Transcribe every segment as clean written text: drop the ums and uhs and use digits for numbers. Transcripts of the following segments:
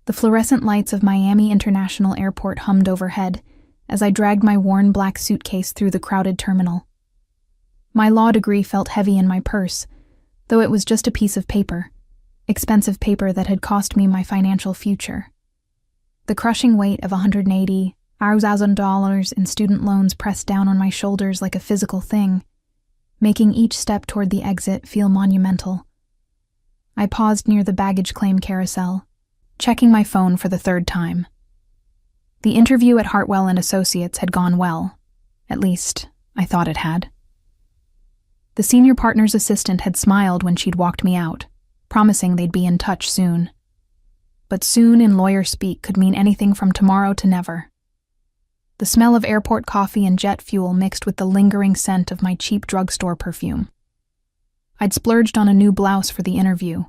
The fluorescent lights of Miami International Airport hummed overhead as I dragged my worn black suitcase through the crowded terminal. My law degree felt heavy in my purse, though it was just a piece of paper, expensive paper that had cost me my financial future. The crushing weight of $180,000 in student loans pressed down on my shoulders like a physical thing, making each step toward the exit feel monumental. I paused near the baggage claim carousel, checking my phone for the third time. The interview at Hartwell & Associates had gone well. At least, I thought it had. The senior partner's assistant had smiled when she'd walked me out, promising they'd be in touch soon. But soon in lawyer speak could mean anything from tomorrow to never. The smell of airport coffee and jet fuel mixed with the lingering scent of my cheap drugstore perfume. I'd splurged on a new blouse for the interview,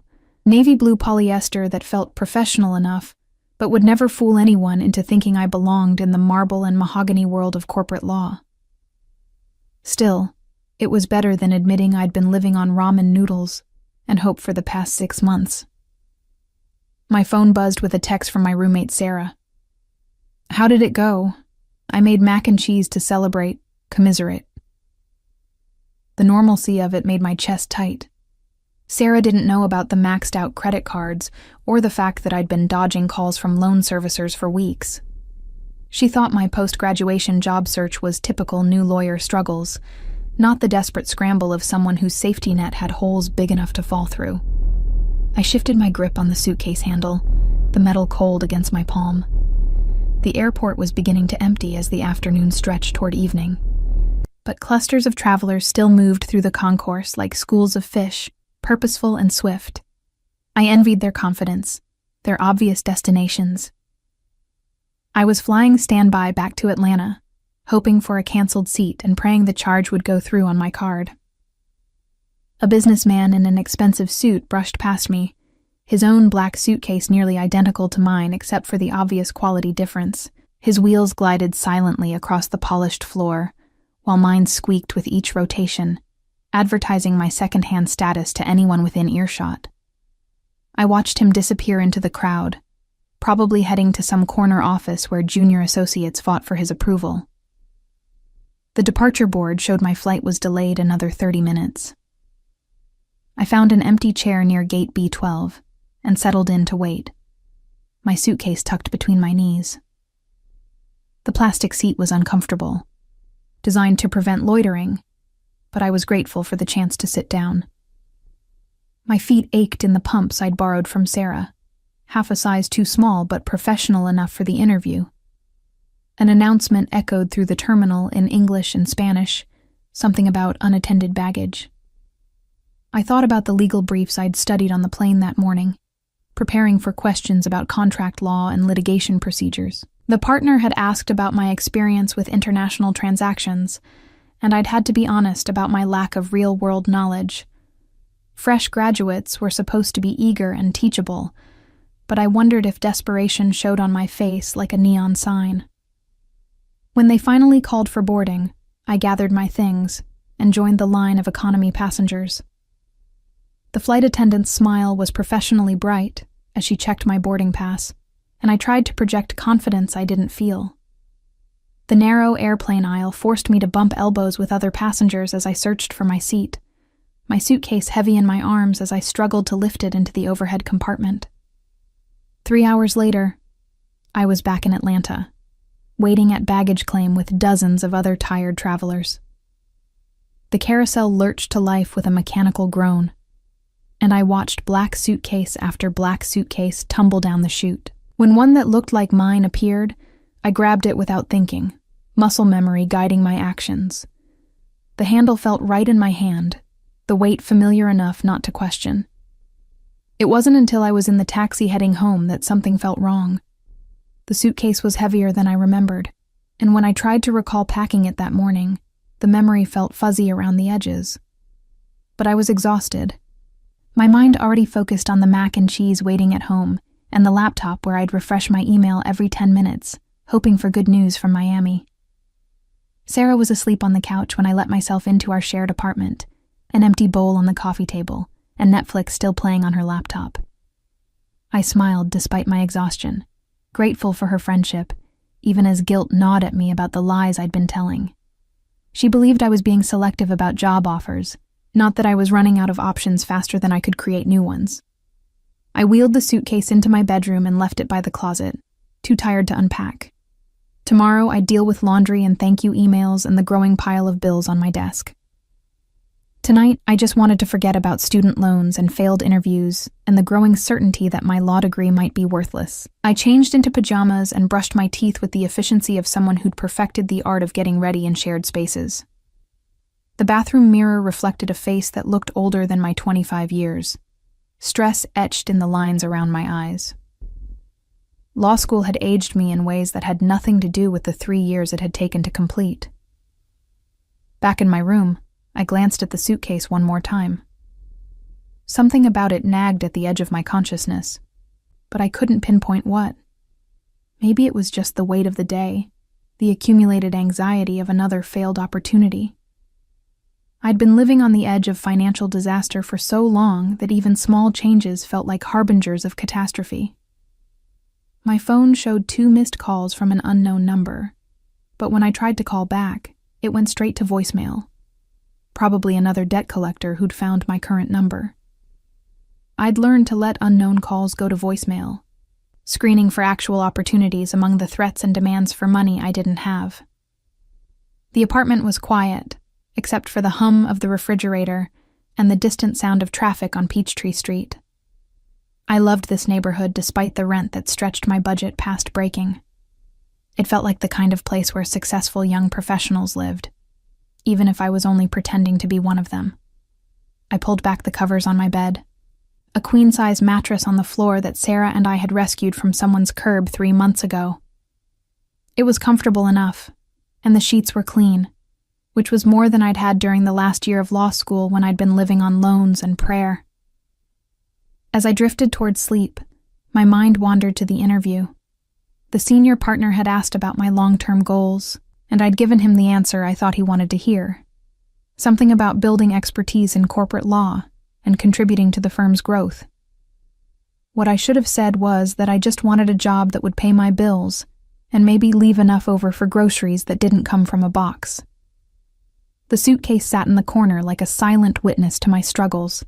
navy blue polyester that felt professional enough, but would never fool anyone into thinking I belonged in the marble and mahogany world of corporate law. Still, it was better than admitting I'd been living on ramen noodles and hope for the past 6 months. My phone buzzed with a text from my roommate Sarah. "How did it go? I made mac and cheese to celebrate, commiserate." The normalcy of it made my chest tight. Sarah didn't know about the maxed-out credit cards or the fact that I'd been dodging calls from loan servicers for weeks. She thought my post-graduation job search was typical new lawyer struggles, not the desperate scramble of someone whose safety net had holes big enough to fall through. I shifted my grip on the suitcase handle, the metal cold against my palm. The airport was beginning to empty as the afternoon stretched toward evening. But clusters of travelers still moved through the concourse like schools of fish, purposeful and swift. I envied their confidence, their obvious destinations. I was flying standby back to Atlanta, hoping for a canceled seat and praying the charge would go through on my card. A businessman in an expensive suit brushed past me, his own black suitcase nearly identical to mine except for the obvious quality difference. His wheels glided silently across the polished floor, while mine squeaked with each rotation, advertising my second-hand status to anyone within earshot. I watched him disappear into the crowd, probably heading to some corner office where junior associates fought for his approval. The departure board showed my flight was delayed another 30 minutes. I found an empty chair near gate B12 and settled in to wait, my suitcase tucked between my knees. The plastic seat was uncomfortable, designed to prevent loitering, but I was grateful for the chance to sit down. My feet ached in the pumps I'd borrowed from Sarah, half a size too small but professional enough for the interview. An announcement echoed through the terminal in English and Spanish, something about unattended baggage. I thought about the legal briefs I'd studied on the plane that morning, preparing for questions about contract law and litigation procedures. The partner had asked about my experience with international transactions, and I'd had to be honest about my lack of real-world knowledge. Fresh graduates were supposed to be eager and teachable, but I wondered if desperation showed on my face like a neon sign. When they finally called for boarding, I gathered my things and joined the line of economy passengers. The flight attendant's smile was professionally bright as she checked my boarding pass, and I tried to project confidence I didn't feel. The narrow airplane aisle forced me to bump elbows with other passengers as I searched for my seat, my suitcase heavy in my arms as I struggled to lift it into the overhead compartment. 3 hours later, I was back in Atlanta, waiting at baggage claim with dozens of other tired travelers. The carousel lurched to life with a mechanical groan, and I watched black suitcase after black suitcase tumble down the chute. When one that looked like mine appeared, I grabbed it without thinking, muscle memory guiding my actions. The handle felt right in my hand, the weight familiar enough not to question. It wasn't until I was in the taxi heading home that something felt wrong. The suitcase was heavier than I remembered, and when I tried to recall packing it that morning, the memory felt fuzzy around the edges. But I was exhausted. My mind already focused on the mac and cheese waiting at home, and the laptop where I'd refresh my email every 10 minutes, hoping for good news from Miami. Sarah was asleep on the couch when I let myself into our shared apartment, an empty bowl on the coffee table, and Netflix still playing on her laptop. I smiled despite my exhaustion, grateful for her friendship, even as guilt gnawed at me about the lies I'd been telling. She believed I was being selective about job offers, not that I was running out of options faster than I could create new ones. I wheeled the suitcase into my bedroom and left it by the closet, too tired to unpack. Tomorrow I'd deal with laundry and thank you emails and the growing pile of bills on my desk. Tonight, I just wanted to forget about student loans and failed interviews and the growing certainty that my law degree might be worthless. I changed into pajamas and brushed my teeth with the efficiency of someone who'd perfected the art of getting ready in shared spaces. The bathroom mirror reflected a face that looked older than my 25 years, stress etched in the lines around my eyes. Law school had aged me in ways that had nothing to do with the 3 years it had taken to complete. Back in my room, I glanced at the suitcase one more time. Something about it nagged at the edge of my consciousness, but I couldn't pinpoint what. Maybe it was just the weight of the day, the accumulated anxiety of another failed opportunity. I'd been living on the edge of financial disaster for so long that even small changes felt like harbingers of catastrophe. My phone showed 2 missed calls from an unknown number, but when I tried to call back, it went straight to voicemail. Probably another debt collector who'd found my current number. I'd learned to let unknown calls go to voicemail, screening for actual opportunities among the threats and demands for money I didn't have. The apartment was quiet, except for the hum of the refrigerator and the distant sound of traffic on Peachtree Street. I loved this neighborhood despite the rent that stretched my budget past breaking. It felt like the kind of place where successful young professionals lived, even if I was only pretending to be one of them. I pulled back the covers on my bed, a queen-size mattress on the floor that Sarah and I had rescued from someone's curb 3 months ago. It was comfortable enough, and the sheets were clean, which was more than I'd had during the last year of law school when I'd been living on loans and prayer. As I drifted toward sleep, my mind wandered to the interview. The senior partner had asked about my long-term goals, and I'd given him the answer I thought he wanted to hear. Something about building expertise in corporate law and contributing to the firm's growth. What I should have said was that I just wanted a job that would pay my bills and maybe leave enough over for groceries that didn't come from a box. The suitcase sat in the corner like a silent witness to my struggles,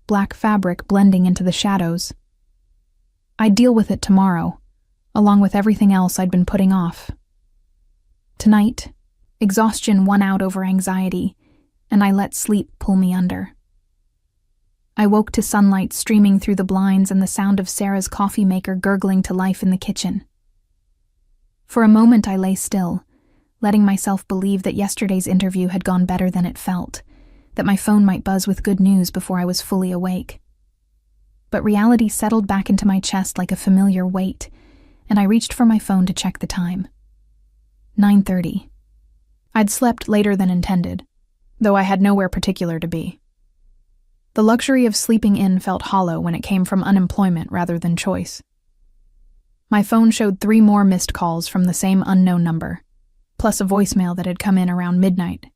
black fabric blending into the shadows. I'd deal with it tomorrow, along with everything else I'd been putting off. Tonight, exhaustion won out over anxiety, and I let sleep pull me under. I woke to sunlight streaming through the blinds and the sound of Sarah's coffee maker gurgling to life in the kitchen. For a moment I lay still, letting myself believe that yesterday's interview had gone better than it felt, that my phone might buzz with good news before I was fully awake. But reality settled back into my chest like a familiar weight, and I reached for my phone to check the time. 9:30. I'd slept later than intended, though I had nowhere particular to be. The luxury of sleeping in felt hollow when it came from unemployment rather than choice. My phone showed 3 more missed calls from the same unknown number, plus a voicemail that had come in around midnight.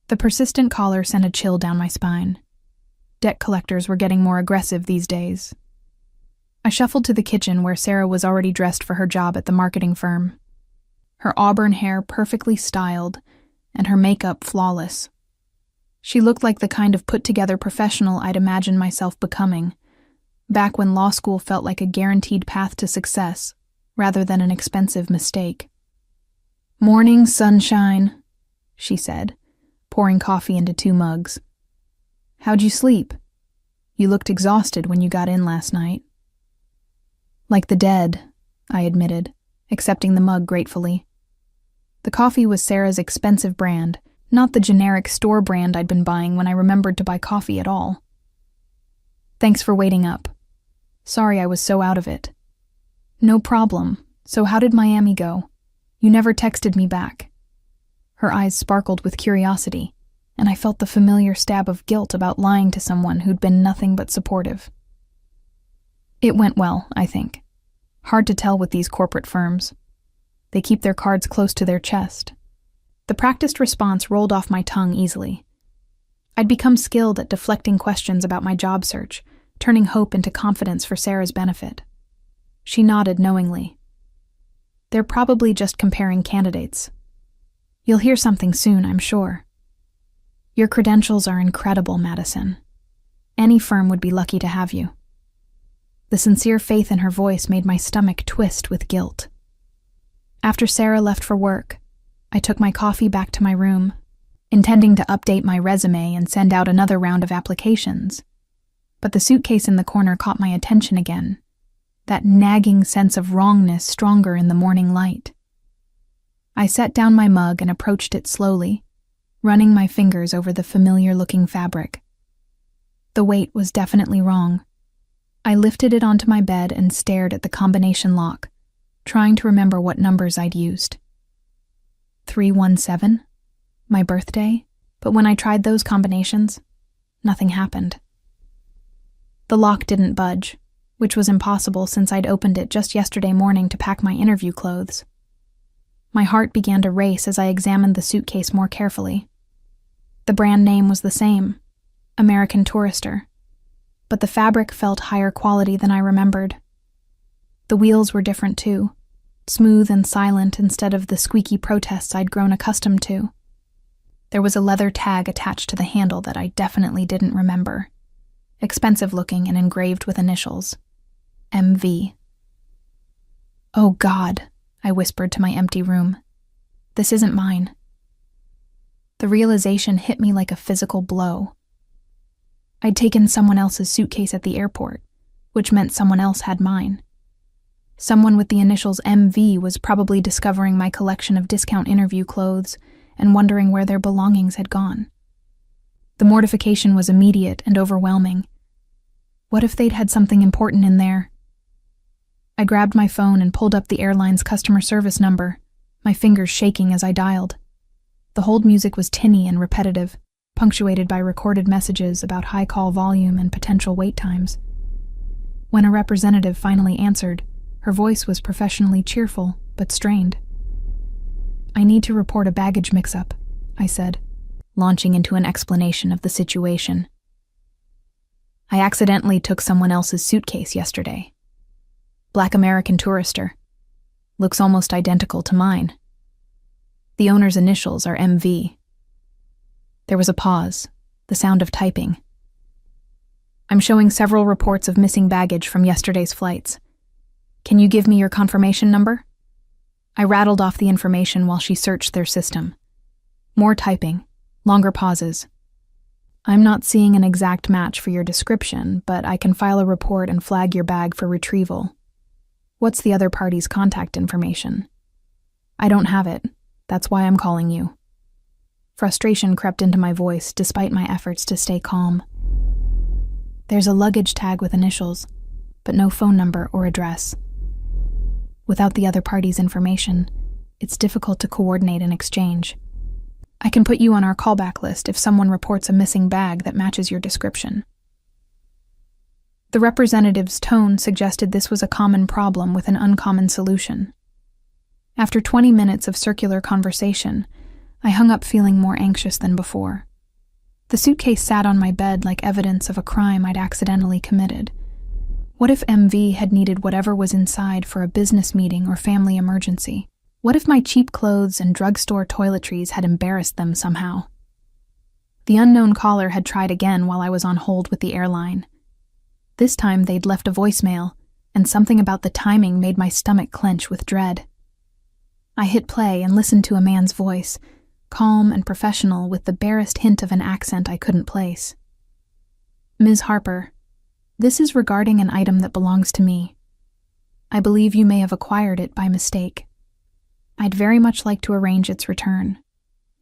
The persistent caller sent a chill down my spine. Debt collectors were getting more aggressive these days. I shuffled to the kitchen where Sarah was already dressed for her job at the marketing firm. Her auburn hair perfectly styled, and her makeup flawless. She looked like the kind of put-together professional I'd imagined myself becoming, back when law school felt like a guaranteed path to success, rather than an expensive mistake. "Morning, sunshine," she said, pouring coffee into 2 mugs. "How'd you sleep? You looked exhausted when you got in last night." "Like the dead," I admitted, accepting the mug gratefully. The coffee was Sarah's expensive brand, not the generic store brand I'd been buying when I remembered to buy coffee at all. "Thanks for waiting up. Sorry I was so out of it." "No problem. So how did Miami go? You never texted me back." Her eyes sparkled with curiosity, and I felt the familiar stab of guilt about lying to someone who'd been nothing but supportive. "It went well, I think. Hard to tell with these corporate firms. They keep their cards close to their chest." The practiced response rolled off my tongue easily. I'd become skilled at deflecting questions about my job search, turning hope into confidence for Sarah's benefit. She nodded knowingly. They're probably just comparing candidates. You'll hear something soon, I'm sure. Your credentials are incredible, Madison. Any firm would be lucky to have you. The sincere faith in her voice made my stomach twist with guilt. After Sarah left for work, I took my coffee back to my room, intending to update my resume and send out another round of applications. But the suitcase in the corner caught my attention again, that nagging sense of wrongness stronger in the morning light. I set down my mug and approached it slowly, running my fingers over the familiar-looking fabric. The weight was definitely wrong. I lifted it onto my bed and stared at the combination lock, trying to remember what numbers I'd used. 317? My birthday? But when I tried those combinations, nothing happened. The lock didn't budge, which was impossible since I'd opened it just yesterday morning to pack my interview clothes. My heart began to race as I examined the suitcase more carefully. The brand name was the same, American Tourister, but the fabric felt higher quality than I remembered. The wheels were different too, smooth and silent instead of the squeaky protests I'd grown accustomed to. There was a leather tag attached to the handle that I definitely didn't remember, expensive looking and engraved with initials, MV. Oh God, I whispered to my empty room. This isn't mine. The realization hit me like a physical blow. I'd taken someone else's suitcase at the airport, which meant someone else had mine. Someone with the initials MV was probably discovering my collection of discount interview clothes and wondering where their belongings had gone. The mortification was immediate and overwhelming. What if they'd had something important in there? I grabbed my phone and pulled up the airline's customer service number, my fingers shaking as I dialed. The hold music was tinny and repetitive, punctuated by recorded messages about high call volume and potential wait times. When a representative finally answered, her voice was professionally cheerful, but strained. I need to report a baggage mix-up, I said, launching into an explanation of the situation. I accidentally took someone else's suitcase yesterday. Black American Tourister. Looks almost identical to mine. The owner's initials are MV. There was a pause, the sound of typing. I'm showing several reports of missing baggage from yesterday's flights. Can you give me your confirmation number? I rattled off the information while she searched their system. More typing, longer pauses. I'm not seeing an exact match for your description, but I can file a report and flag your bag for retrieval. What's the other party's contact information? I don't have it. That's why I'm calling you. Frustration crept into my voice despite my efforts to stay calm. There's a luggage tag with initials, but no phone number or address. Without the other party's information, it's difficult to coordinate an exchange. I can put you on our callback list if someone reports a missing bag that matches your description. The representative's tone suggested this was a common problem with an uncommon solution. After 20 minutes of circular conversation, I hung up feeling more anxious than before. The suitcase sat on my bed like evidence of a crime I'd accidentally committed. What if MV had needed whatever was inside for a business meeting or family emergency? What if my cheap clothes and drugstore toiletries had embarrassed them somehow? The unknown caller had tried again while I was on hold with the airline. This time they'd left a voicemail, and something about the timing made my stomach clench with dread. I hit play and listened to a man's voice, calm and professional with the barest hint of an accent I couldn't place. Ms. Harper, this is regarding an item that belongs to me. I believe you may have acquired it by mistake. I'd very much like to arrange its return.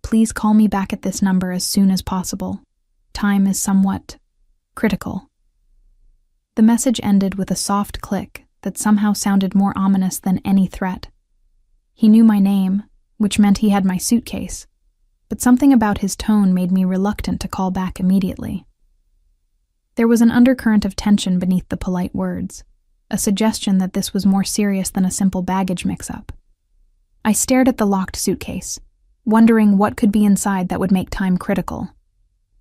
Please call me back at this number as soon as possible. Time is somewhat critical. The message ended with a soft click that somehow sounded more ominous than any threat. He knew my name, which meant he had my suitcase, but something about his tone made me reluctant to call back immediately. There was an undercurrent of tension beneath the polite words, a suggestion that this was more serious than a simple baggage mix-up. I stared at the locked suitcase, wondering what could be inside that would make time critical.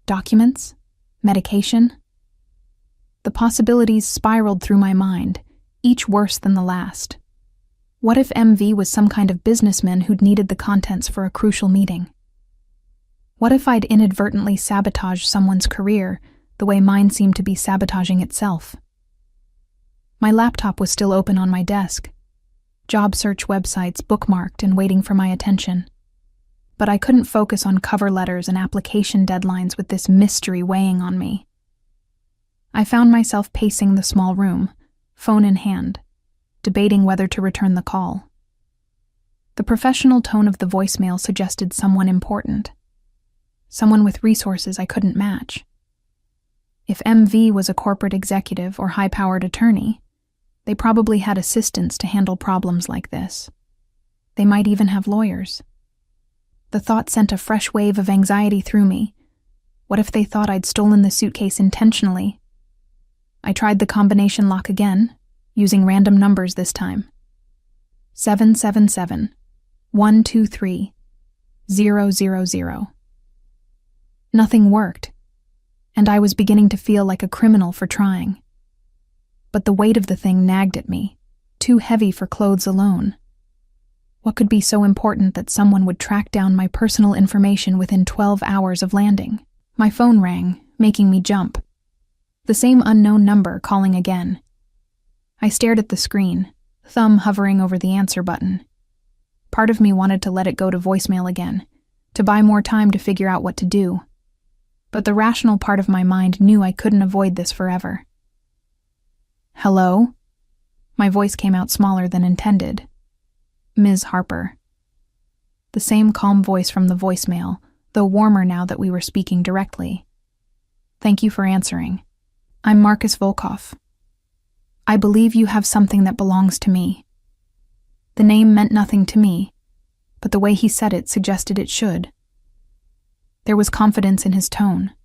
Documents? Medication? The possibilities spiraled through my mind, each worse than the last. What if MV was some kind of businessman who'd needed the contents for a crucial meeting? What if I'd inadvertently sabotaged someone's career the way mine seemed to be sabotaging itself? My laptop was still open on my desk, job search websites bookmarked and waiting for my attention. But I couldn't focus on cover letters and application deadlines with this mystery weighing on me. I found myself pacing the small room, phone in hand, debating whether to return the call. The professional tone of the voicemail suggested someone important, someone with resources I couldn't match. If MV was a corporate executive or high-powered attorney, they probably had assistants to handle problems like this. They might even have lawyers. The thought sent a fresh wave of anxiety through me. What if they thought I'd stolen the suitcase intentionally? I tried the combination lock again, using random numbers this time. 777-123-000. Nothing worked, and I was beginning to feel like a criminal for trying. But the weight of the thing nagged at me, too heavy for clothes alone. What could be so important that someone would track down my personal information within 12 hours of landing? My phone rang, making me jump. The same unknown number calling again. I stared at the screen, thumb hovering over the answer button. Part of me wanted to let it go to voicemail again, to buy more time to figure out what to do. But the rational part of my mind knew I couldn't avoid this forever. Hello? My voice came out smaller than intended. Ms. Harper. The same calm voice from the voicemail, though warmer now that we were speaking directly. Thank you for answering. I'm Marcus Volkov. I believe you have something that belongs to me. The name meant nothing to me, but the way he said it suggested it should. There was confidence in his tone,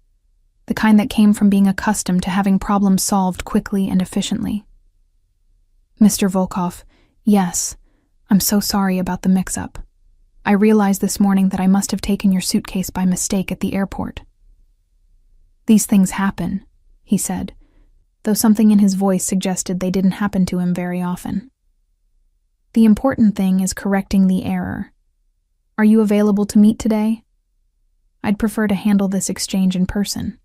the kind that came from being accustomed to having problems solved quickly and efficiently. Mr. Volkov, yes, I'm so sorry about the mix-up. I realized this morning that I must have taken your suitcase by mistake at the airport. These things happen, he said, though something in his voice suggested they didn't happen to him very often. The important thing is correcting the error. Are you available to meet today? I'd prefer to handle this exchange in person.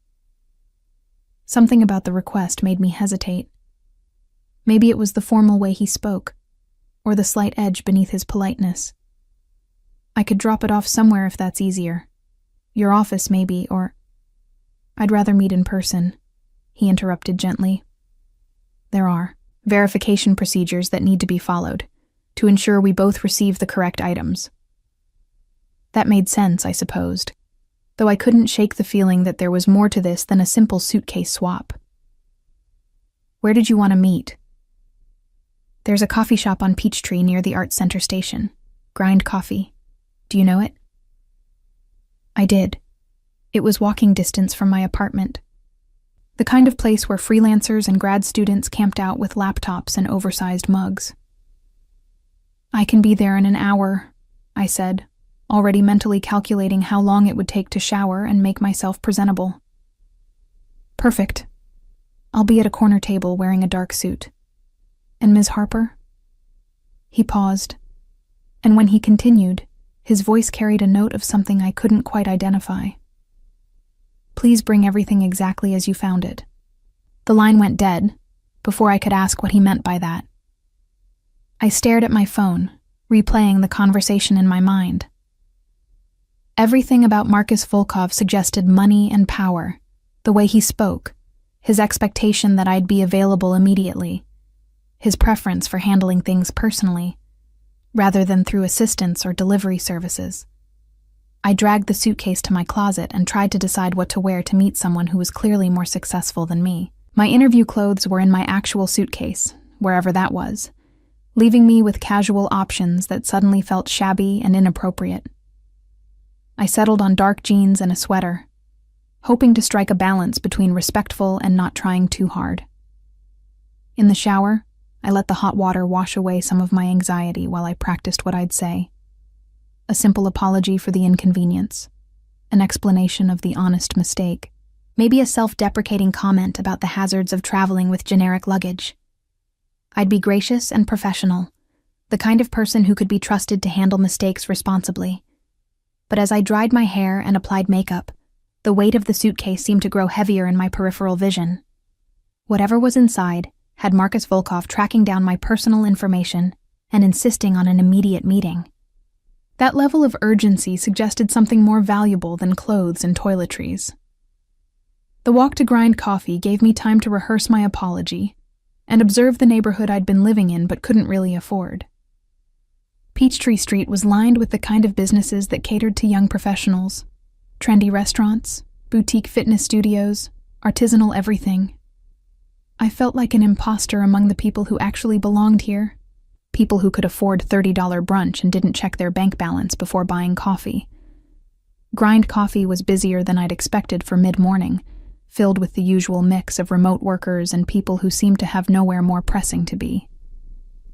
Something about the request made me hesitate. Maybe it was the formal way he spoke, or the slight edge beneath his politeness. I could drop it off somewhere if that's easier. Your office, maybe, or... I'd rather meet in person, he interrupted gently. There are verification procedures that need to be followed to ensure we both receive the correct items. That made sense, I supposed, though I couldn't shake the feeling that there was more to this than a simple suitcase swap. Where did you want to meet? There's a coffee shop on Peachtree near the Arts Center station. Grind Coffee. Do you know it? I did. It was walking distance from my apartment. The kind of place where freelancers and grad students camped out with laptops and oversized mugs. I can be there in an hour, I said, already mentally calculating how long it would take to shower and make myself presentable. Perfect. I'll be at a corner table wearing a dark suit. And Ms. Harper? He paused, and when he continued, his voice carried a note of something I couldn't quite identify. Please bring everything exactly as you found it. The line went dead before I could ask what he meant by that. I stared at my phone, replaying the conversation in my mind. Everything about Marcus Volkov suggested money and power, the way he spoke, his expectation that I'd be available immediately, his preference for handling things personally, rather than through assistance or delivery services. I dragged the suitcase to my closet and tried to decide what to wear to meet someone who was clearly more successful than me. My interview clothes were in my actual suitcase, wherever that was, leaving me with casual options that suddenly felt shabby and inappropriate. I settled on dark jeans and a sweater, hoping to strike a balance between respectful and not trying too hard. In the shower, I let the hot water wash away some of my anxiety while I practiced what I'd say. A simple apology for the inconvenience, an explanation of the honest mistake. Maybe a self-deprecating comment about the hazards of traveling with generic luggage. I'd be gracious and professional, the kind of person who could be trusted to handle mistakes responsibly. But as I dried my hair and applied makeup, the weight of the suitcase seemed to grow heavier in my peripheral vision. Whatever was inside had Marcus Volkov tracking down my personal information and insisting on an immediate meeting. That level of urgency suggested something more valuable than clothes and toiletries. The walk to grind coffee gave me time to rehearse my apology and observe the neighborhood I'd been living in but couldn't really afford. Peachtree Street was lined with the kind of businesses that catered to young professionals. Trendy restaurants, boutique fitness studios, artisanal everything. I felt like an imposter among the people who actually belonged here. People who could afford $30 brunch and didn't check their bank balance before buying coffee. Grind Coffee was busier than I'd expected for mid-morning, filled with the usual mix of remote workers and people who seemed to have nowhere more pressing to be.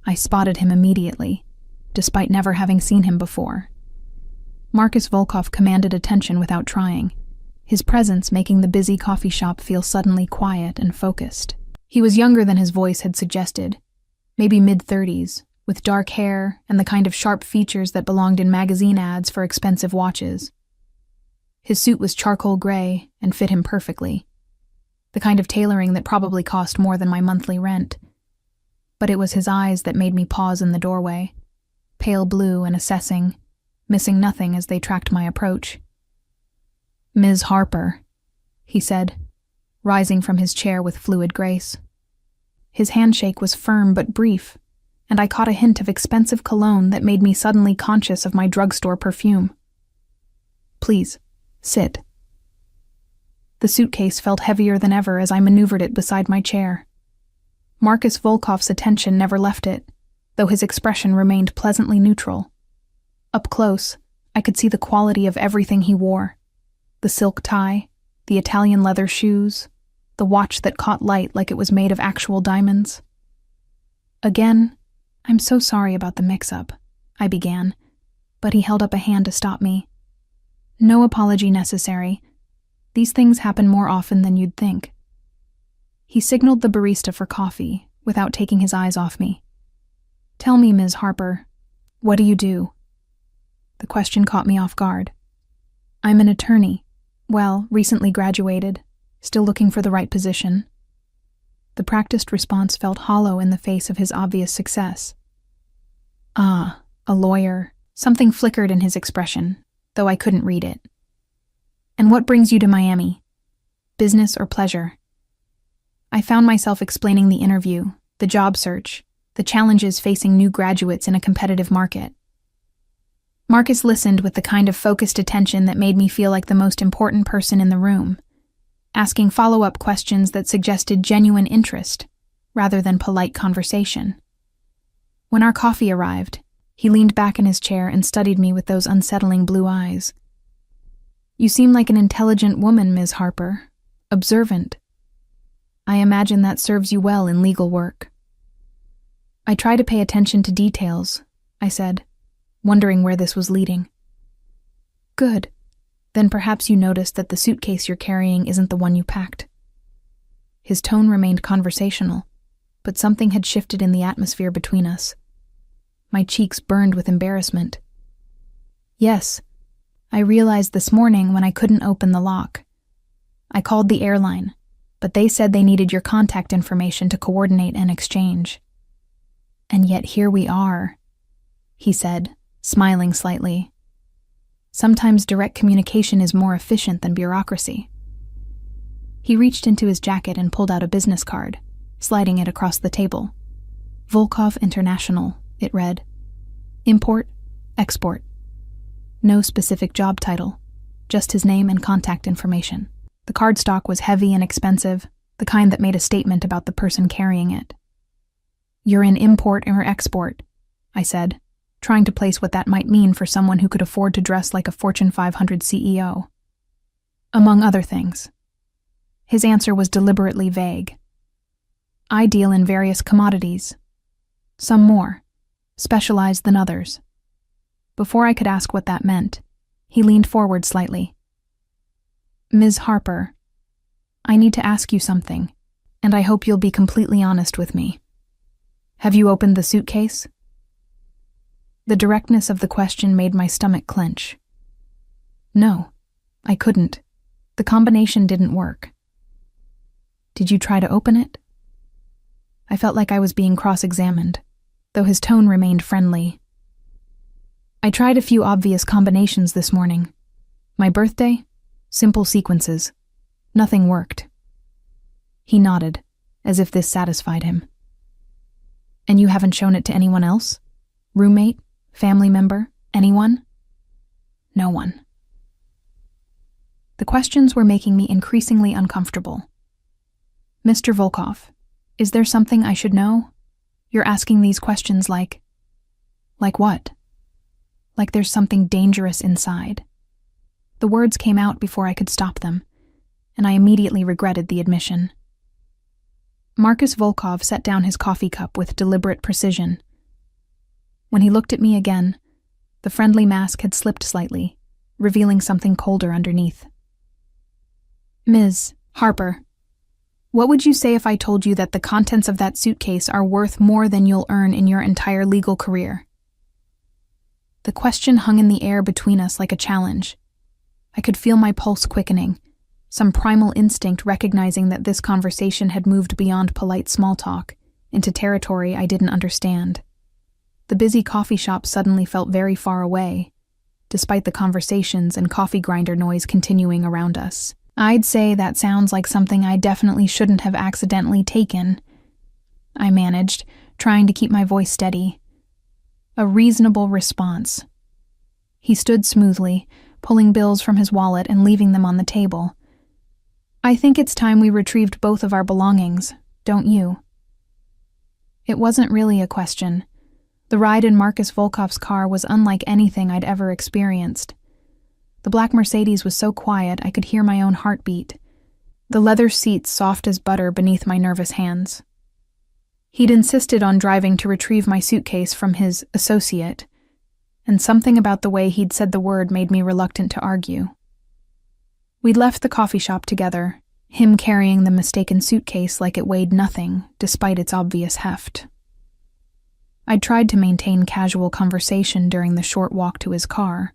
I spotted him immediately, despite never having seen him before. Marcus Volkov commanded attention without trying, his presence making the busy coffee shop feel suddenly quiet and focused. He was younger than his voice had suggested, maybe mid-30s, with dark hair and the kind of sharp features that belonged in magazine ads for expensive watches. His suit was charcoal gray and fit him perfectly, the kind of tailoring that probably cost more than my monthly rent. But it was his eyes that made me pause in the doorway, pale blue and assessing, missing nothing as they tracked my approach. "Ms. Harper," he said, rising from his chair with fluid grace. His handshake was firm but brief, and I caught a hint of expensive cologne that made me suddenly conscious of my drugstore perfume. "Please, sit." The suitcase felt heavier than ever as I maneuvered it beside my chair. Marcus Volkov's attention never left it, though his expression remained pleasantly neutral. Up close, I could see the quality of everything he wore. The silk tie, the Italian leather shoes, the watch that caught light like it was made of actual diamonds. "Again, I'm so sorry about the mix-up," I began, but he held up a hand to stop me. "No apology necessary. These things happen more often than you'd think." He signaled the barista for coffee, without taking his eyes off me. "Tell me, Ms. Harper, what do you do?" The question caught me off guard. "I'm an attorney. Well, recently graduated, still looking for the right position." The practiced response felt hollow in the face of his obvious success. "Ah, a lawyer." Something flickered in his expression, though I couldn't read it. "And what brings you to Miami? Business or pleasure?" I found myself explaining the interview, the job search, the challenges facing new graduates in a competitive market. Marcus listened with the kind of focused attention that made me feel like the most important person in the room, asking follow-up questions that suggested genuine interest, rather than polite conversation. When our coffee arrived, he leaned back in his chair and studied me with those unsettling blue eyes. "You seem like an intelligent woman, Ms. Harper. Observant. I imagine that serves you well in legal work." "I try to pay attention to details," I said, wondering where this was leading. "Good. Then perhaps you noticed that the suitcase you're carrying isn't the one you packed." His tone remained conversational, but something had shifted in the atmosphere between us. My cheeks burned with embarrassment. "Yes, I realized this morning when I couldn't open the lock. I called the airline, but they said they needed your contact information to coordinate an exchange. And yet here we are," he said, smiling slightly. "Sometimes direct communication is more efficient than bureaucracy." He reached into his jacket and pulled out a business card, sliding it across the table. "Volkov International," it read. "Import, export." No specific job title, just his name and contact information. The cardstock was heavy and expensive, the kind that made a statement about the person carrying it. "You're in import or export," I said, trying to place what that might mean for someone who could afford to dress like a Fortune 500 CEO. "Among other things." His answer was deliberately vague. "I deal in various commodities. Some more, specialized than others." Before I could ask what that meant, he leaned forward slightly. "Ms. Harper, I need to ask you something, and I hope you'll be completely honest with me. Have you opened the suitcase?" The directness of the question made my stomach clench. No, I couldn't. The combination didn't work. "Did you try to open it?" I felt like I was being cross-examined, though his tone remained friendly. "I tried a few obvious combinations this morning. My birthday? Simple sequences. Nothing worked." He nodded, as if this satisfied him. "And you haven't shown it to anyone else? Roommate? Family member? Anyone?" "No one." The questions were making me increasingly uncomfortable. "Mr. Volkov, is there something I should know? You're asking these questions like..." "Like what?" "Like there's something dangerous inside." The words came out before I could stop them, and I immediately regretted the admission. Marcus Volkov set down his coffee cup with deliberate precision. When he looked at me again, the friendly mask had slipped slightly, revealing something colder underneath. "Ms. Harper, what would you say if I told you that the contents of that suitcase are worth more than you'll earn in your entire legal career?" The question hung in the air between us like a challenge. I could feel my pulse quickening, some primal instinct recognizing that this conversation had moved beyond polite small talk into territory I didn't understand. The busy coffee shop suddenly felt very far away, despite the conversations and coffee grinder noise continuing around us. "I'd say that sounds like something I definitely shouldn't have accidentally taken," I managed, trying to keep my voice steady. "A reasonable response." He stood smoothly, pulling bills from his wallet and leaving them on the table. "I think it's time we retrieved both of our belongings, don't you?" It wasn't really a question. The ride in Marcus Volkov's car was unlike anything I'd ever experienced. The black Mercedes was so quiet I could hear my own heartbeat, the leather seats soft as butter beneath my nervous hands. He'd insisted on driving to retrieve my suitcase from his associate, and something about the way he'd said the word made me reluctant to argue. We'd left the coffee shop together, him carrying the mistaken suitcase like it weighed nothing, despite its obvious heft. I'd tried to maintain casual conversation during the short walk to his car,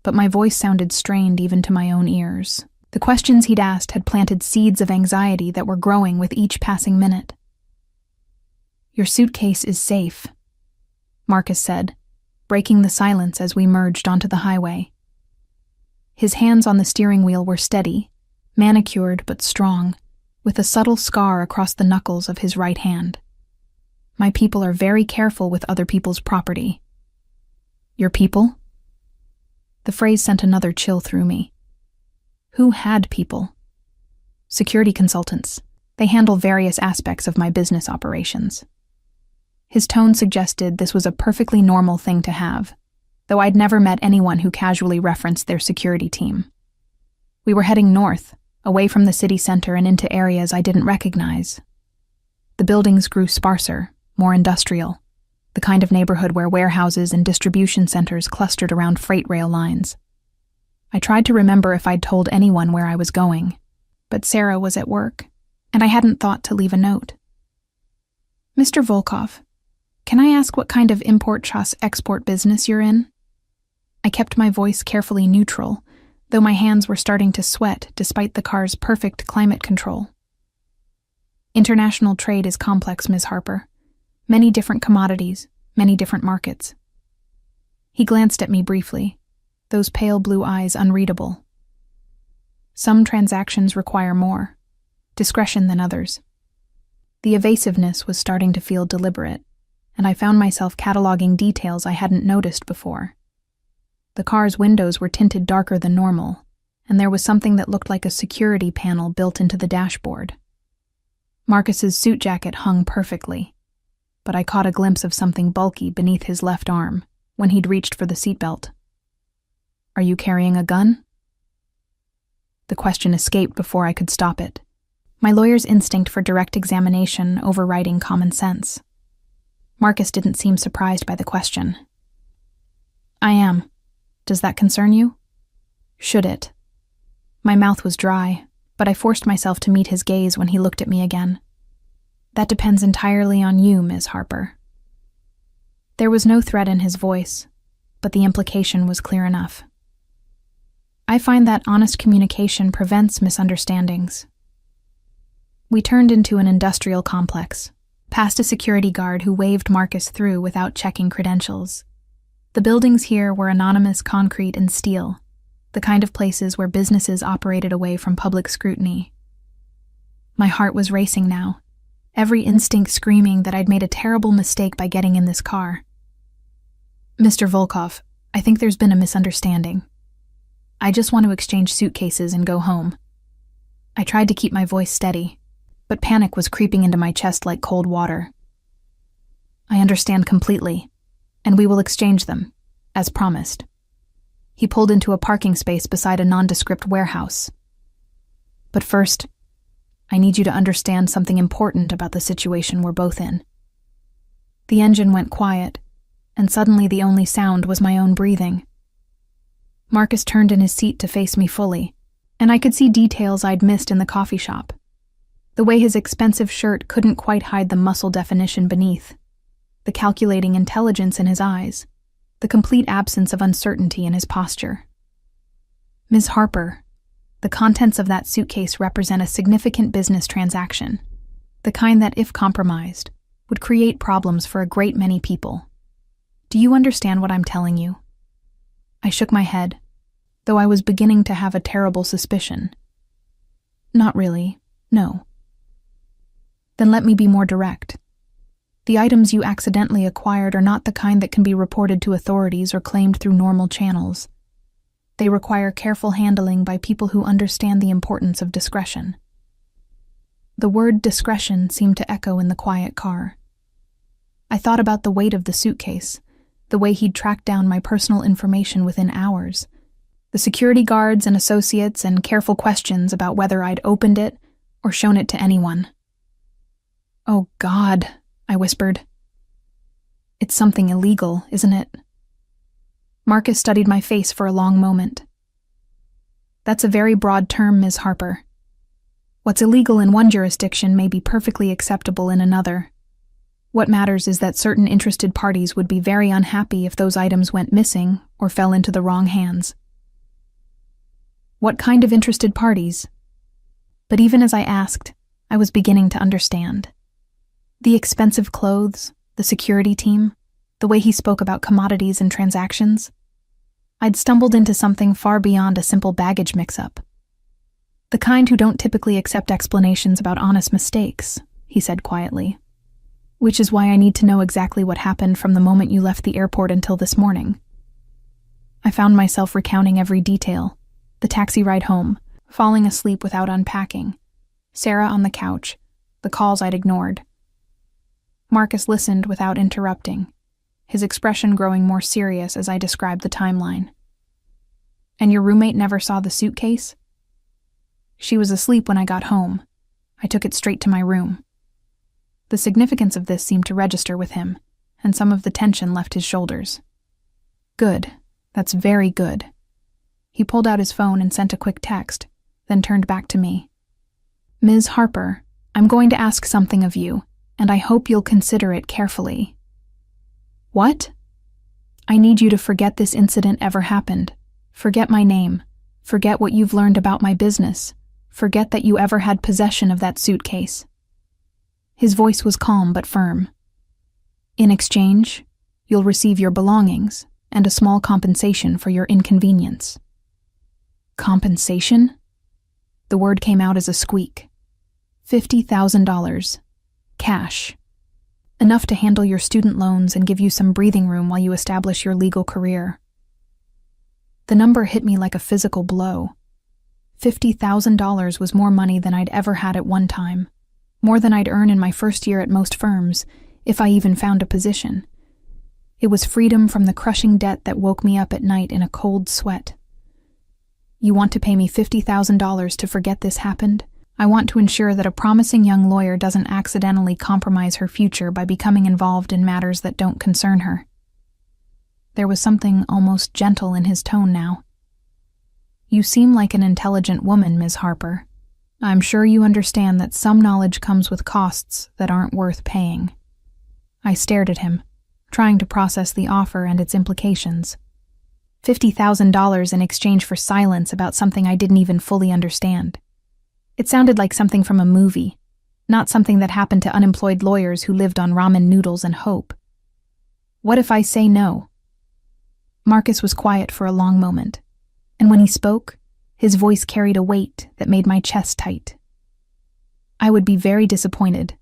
but my voice sounded strained even to my own ears. The questions he'd asked had planted seeds of anxiety that were growing with each passing minute. "Your suitcase is safe," Marcus said, breaking the silence as we merged onto the highway. His hands on the steering wheel were steady, manicured but strong, with a subtle scar across the knuckles of his right hand. "My people are very careful with other people's property." "Your people?" The phrase sent another chill through me. Who had people? Security consultants. They handle various aspects of my business operations. His tone suggested this was a perfectly normal thing to have, though I'd never met anyone who casually referenced their security team. We were heading north, away from the city center and into areas I didn't recognize. The buildings grew sparser, more industrial, the kind of neighborhood where warehouses and distribution centers clustered around freight rail lines. I tried to remember if I'd told anyone where I was going, but Sarah was at work, and I hadn't thought to leave a note. "Mr. Volkov, can I ask what kind of import-export business you're in?" I kept my voice carefully neutral, though my hands were starting to sweat despite the car's perfect climate control. "International trade is complex, Ms. Harper. Many different commodities, many different markets." He glanced at me briefly, those pale blue eyes unreadable. "Some transactions require more discretion than others." The evasiveness was starting to feel deliberate, and I found myself cataloging details I hadn't noticed before. The car's windows were tinted darker than normal, and there was something that looked like a security panel built into the dashboard. Marcus's suit jacket hung perfectly, but I caught a glimpse of something bulky beneath his left arm when he'd reached for the seatbelt. "Are you carrying a gun?" The question escaped before I could stop it, my lawyer's instinct for direct examination overriding common sense. Marcus didn't seem surprised by the question. "I am. Does that concern you?" "Should it?" My mouth was dry, but I forced myself to meet his gaze when he looked at me again. "That depends entirely on you, Ms. Harper." There was no threat in his voice, but the implication was clear enough. I find that honest communication prevents misunderstandings. We turned into an industrial complex, past a security guard who waved Marcus through without checking credentials. The buildings here were anonymous concrete and steel, the kind of places where businesses operated away from public scrutiny. My heart was racing now, every instinct screaming that I'd made a terrible mistake by getting in this car. "Mr. Volkov, I think there's been a misunderstanding. I just want to exchange suitcases and go home." I tried to keep my voice steady, but panic was creeping into my chest like cold water. "I understand completely, and we will exchange them, as promised." He pulled into a parking space beside a nondescript warehouse. "But first, I need you to understand something important about the situation we're both in." The engine went quiet, and suddenly the only sound was my own breathing. Marcus turned in his seat to face me fully, and I could see details I'd missed in the coffee shop. The way his expensive shirt couldn't quite hide the muscle definition beneath, the calculating intelligence in his eyes, the complete absence of uncertainty in his posture. "Ms. Harper, the contents of that suitcase represent a significant business transaction, the kind that, if compromised, would create problems for a great many people. Do you understand what I'm telling you?" I shook my head, though I was beginning to have a terrible suspicion. "Not really, no." "Then let me be more direct. The items you accidentally acquired are not the kind that can be reported to authorities or claimed through normal channels. They require careful handling by people who understand the importance of discretion." The word discretion seemed to echo in the quiet car. I thought about the weight of the suitcase, the way he'd tracked down my personal information within hours, the security guards and associates and careful questions about whether I'd opened it or shown it to anyone. "Oh God," I whispered. "It's something illegal, isn't it?" Marcus studied my face for a long moment. "That's a very broad term, Ms. Harper. What's illegal in one jurisdiction may be perfectly acceptable in another. What matters is that certain interested parties would be very unhappy if those items went missing or fell into the wrong hands." "What kind of interested parties?" But even as I asked, I was beginning to understand. The expensive clothes, the security team, the way he spoke about commodities and transactions. I'd stumbled into something far beyond a simple baggage mix-up. "The kind who don't typically accept explanations about honest mistakes," he said quietly. "Which is why I need to know exactly what happened from the moment you left the airport until this morning." I found myself recounting every detail: the taxi ride home, falling asleep without unpacking, Sarah on the couch, the calls I'd ignored. Marcus listened without interrupting, his expression growing more serious as I described the timeline. "And your roommate never saw the suitcase?" "She was asleep when I got home. I took it straight to my room." The significance of this seemed to register with him, and some of the tension left his shoulders. "Good. That's very good." He pulled out his phone and sent a quick text, then turned back to me. "Ms. Harper, I'm going to ask something of you, and I hope you'll consider it carefully." "What?" "I need you to forget this incident ever happened. Forget my name. Forget what you've learned about my business. Forget that you ever had possession of that suitcase." His voice was calm but firm. "In exchange, you'll receive your belongings and a small compensation for your inconvenience." "Compensation?" The word came out as a squeak. $50,000. Cash. Enough to handle your student loans and give you some breathing room while you establish your legal career. The number hit me like a physical blow. $50,000 was more money than I'd ever had at one time, more than I'd earn in my first year at most firms, if I even found a position. It was freedom from the crushing debt that woke me up at night in a cold sweat. "You want to pay me $50,000 to forget this happened? I want to ensure that a promising young lawyer doesn't accidentally compromise her future by becoming involved in matters that don't concern her." There was something almost gentle in his tone now. "You seem like an intelligent woman, Ms. Harper. I'm sure you understand that some knowledge comes with costs that aren't worth paying. I stared at him, trying to process the offer and its implications. $50,000 in exchange for silence about something I didn't even fully understand. It sounded like something from a movie, not something that happened to unemployed lawyers who lived on ramen noodles and hope. What if I say no? Marcus was quiet for a long moment, and when he spoke, his voice carried a weight that made my chest tight. I would be very disappointed,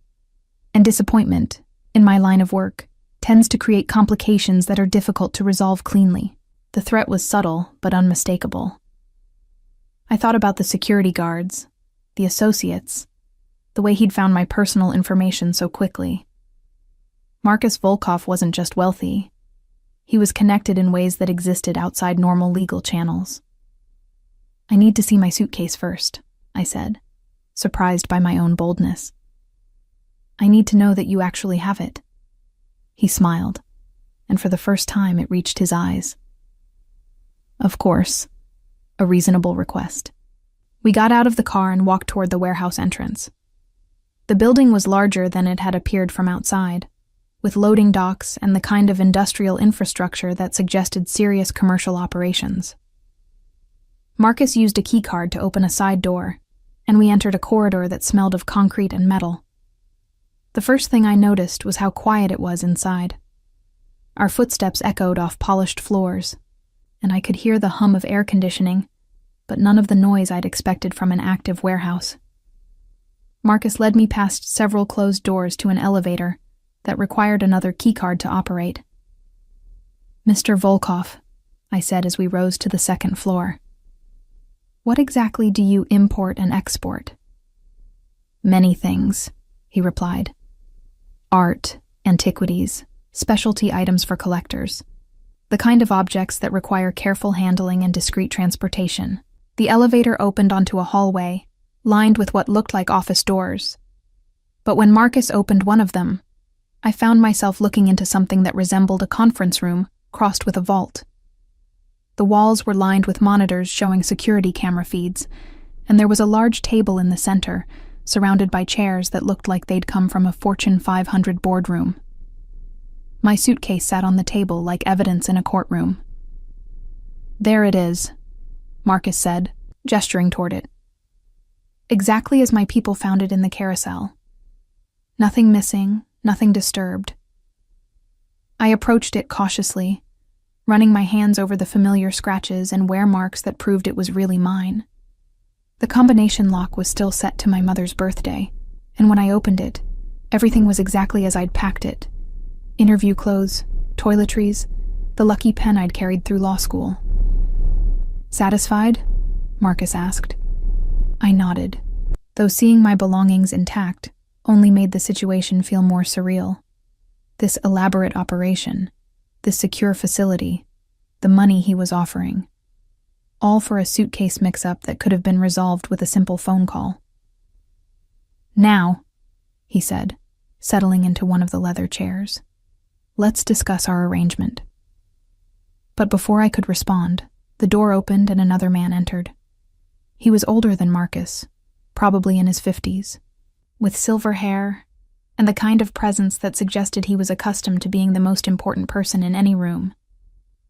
and disappointment, in my line of work, tends to create complications that are difficult to resolve cleanly. The threat was subtle but unmistakable. I thought about the security guards, the associates, the way he'd found my personal information so quickly. Marcus Volkov wasn't just wealthy. He was connected in ways that existed outside normal legal channels. I need to see my suitcase first, I said, surprised by my own boldness. I need to know that you actually have it. He smiled, and for the first time it reached his eyes. Of course, a reasonable request. We got out of the car and walked toward the warehouse entrance. The building was larger than it had appeared from outside, with loading docks and the kind of industrial infrastructure that suggested serious commercial operations. Marcus used a keycard to open a side door, and we entered a corridor that smelled of concrete and metal. The first thing I noticed was how quiet it was inside. Our footsteps echoed off polished floors, and I could hear the hum of air conditioning, but none of the noise I'd expected from an active warehouse. Marcus led me past several closed doors to an elevator that required another keycard to operate. Mr. Volkov, I said as we rose to the second floor. What exactly do you import and export? Many things, he replied. Art, antiquities, specialty items for collectors. The kind of objects that require careful handling and discreet transportation. The elevator opened onto a hallway, lined with what looked like office doors. But when Marcus opened one of them, I found myself looking into something that resembled a conference room crossed with a vault. The walls were lined with monitors showing security camera feeds, and there was a large table in the center, surrounded by chairs that looked like they'd come from a Fortune 500 boardroom. My suitcase sat on the table like evidence in a courtroom. There it is, Marcus said, gesturing toward it. Exactly as my people found it in the carousel. Nothing missing, nothing disturbed. I approached it cautiously, running my hands over the familiar scratches and wear marks that proved it was really mine. The combination lock was still set to my mother's birthday, and when I opened it, everything was exactly as I'd packed it. Interview clothes, toiletries, the lucky pen I'd carried through law school. Satisfied? Marcus asked. I nodded, though seeing my belongings intact only made the situation feel more surreal. This elaborate operation, this secure facility, the money he was offering, all for a suitcase mix-up that could have been resolved with a simple phone call. Now, he said, settling into one of the leather chairs, let's discuss our arrangement. But before I could respond, the door opened and another man entered. He was older than Marcus, probably in his 50s, with silver hair and the kind of presence that suggested he was accustomed to being the most important person in any room.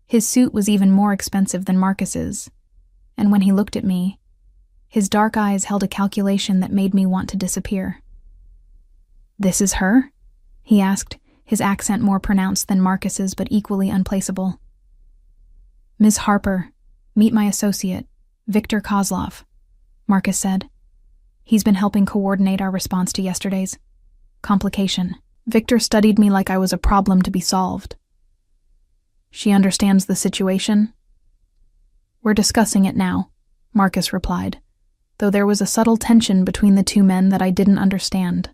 His suit was even more expensive than Marcus's, and when he looked at me, his dark eyes held a calculation that made me want to disappear. This is her? He asked, his accent more pronounced than Marcus's but equally unplaceable. Ms. Harper, meet my associate, Victor Kozlov, Marcus said. He's been helping coordinate our response to yesterday's complication. Victor studied me like I was a problem to be solved. She understands the situation? We're discussing it now, Marcus replied, though there was a subtle tension between the two men that I didn't understand.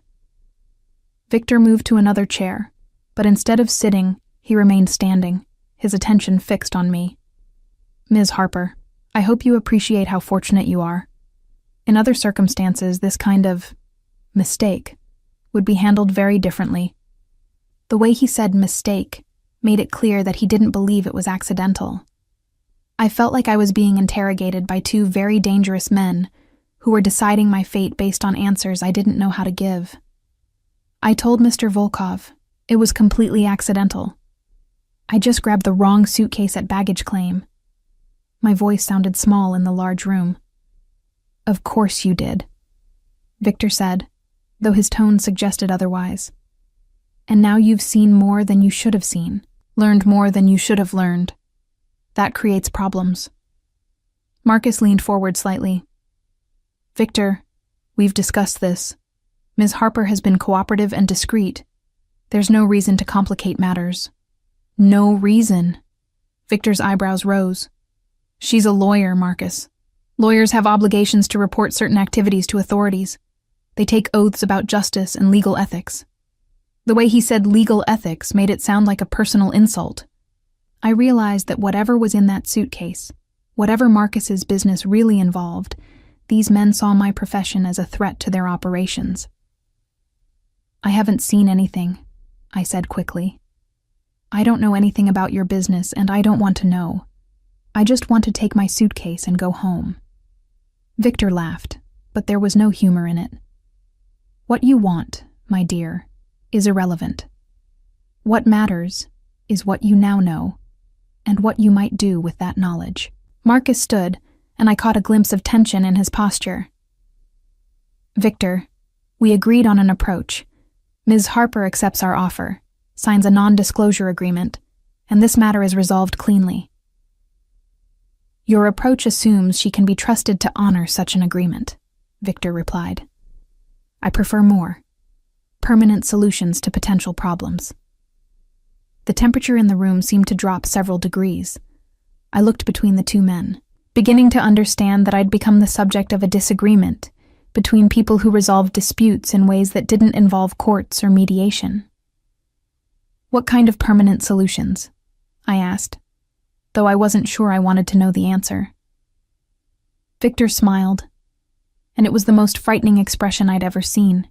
Victor moved to another chair, but instead of sitting, he remained standing, his attention fixed on me. Ms. Harper, I hope you appreciate how fortunate you are. In other circumstances, this kind of mistake would be handled very differently. The way he said mistake made it clear that he didn't believe it was accidental. I felt like I was being interrogated by two very dangerous men who were deciding my fate based on answers I didn't know how to give. I told Mr. Volkov it was completely accidental. I just grabbed the wrong suitcase at baggage claim. My voice sounded small in the large room. Of course you did, Victor said, though his tone suggested otherwise. And now you've seen more than you should have seen, learned more than you should have learned. That creates problems. Marcus leaned forward slightly. Victor, we've discussed this. Ms. Harper has been cooperative and discreet. There's no reason to complicate matters. No reason. Victor's eyebrows rose. She's a lawyer, Marcus. Lawyers have obligations to report certain activities to authorities. They take oaths about justice and legal ethics. The way he said legal ethics made it sound like a personal insult. I realized that whatever was in that suitcase, whatever Marcus's business really involved, these men saw my profession as a threat to their operations. I haven't seen anything, I said quickly. I don't know anything about your business, and I don't want to know. I just want to take my suitcase and go home. Victor laughed, but there was no humor in it. What you want, my dear, is irrelevant. What matters is what you now know, and what you might do with that knowledge. Marcus stood, and I caught a glimpse of tension in his posture. Victor, we agreed on an approach. Ms. Harper accepts our offer, signs a non-disclosure agreement, and this matter is resolved cleanly. Your approach assumes she can be trusted to honor such an agreement, Victor replied. I prefer more. Permanent solutions to potential problems. The temperature in the room seemed to drop several degrees. I looked between the two men, beginning to understand that I'd become the subject of a disagreement between people who resolved disputes in ways that didn't involve courts or mediation. What kind of permanent solutions? I asked, though I wasn't sure I wanted to know the answer. Victor smiled, and it was the most frightening expression I'd ever seen.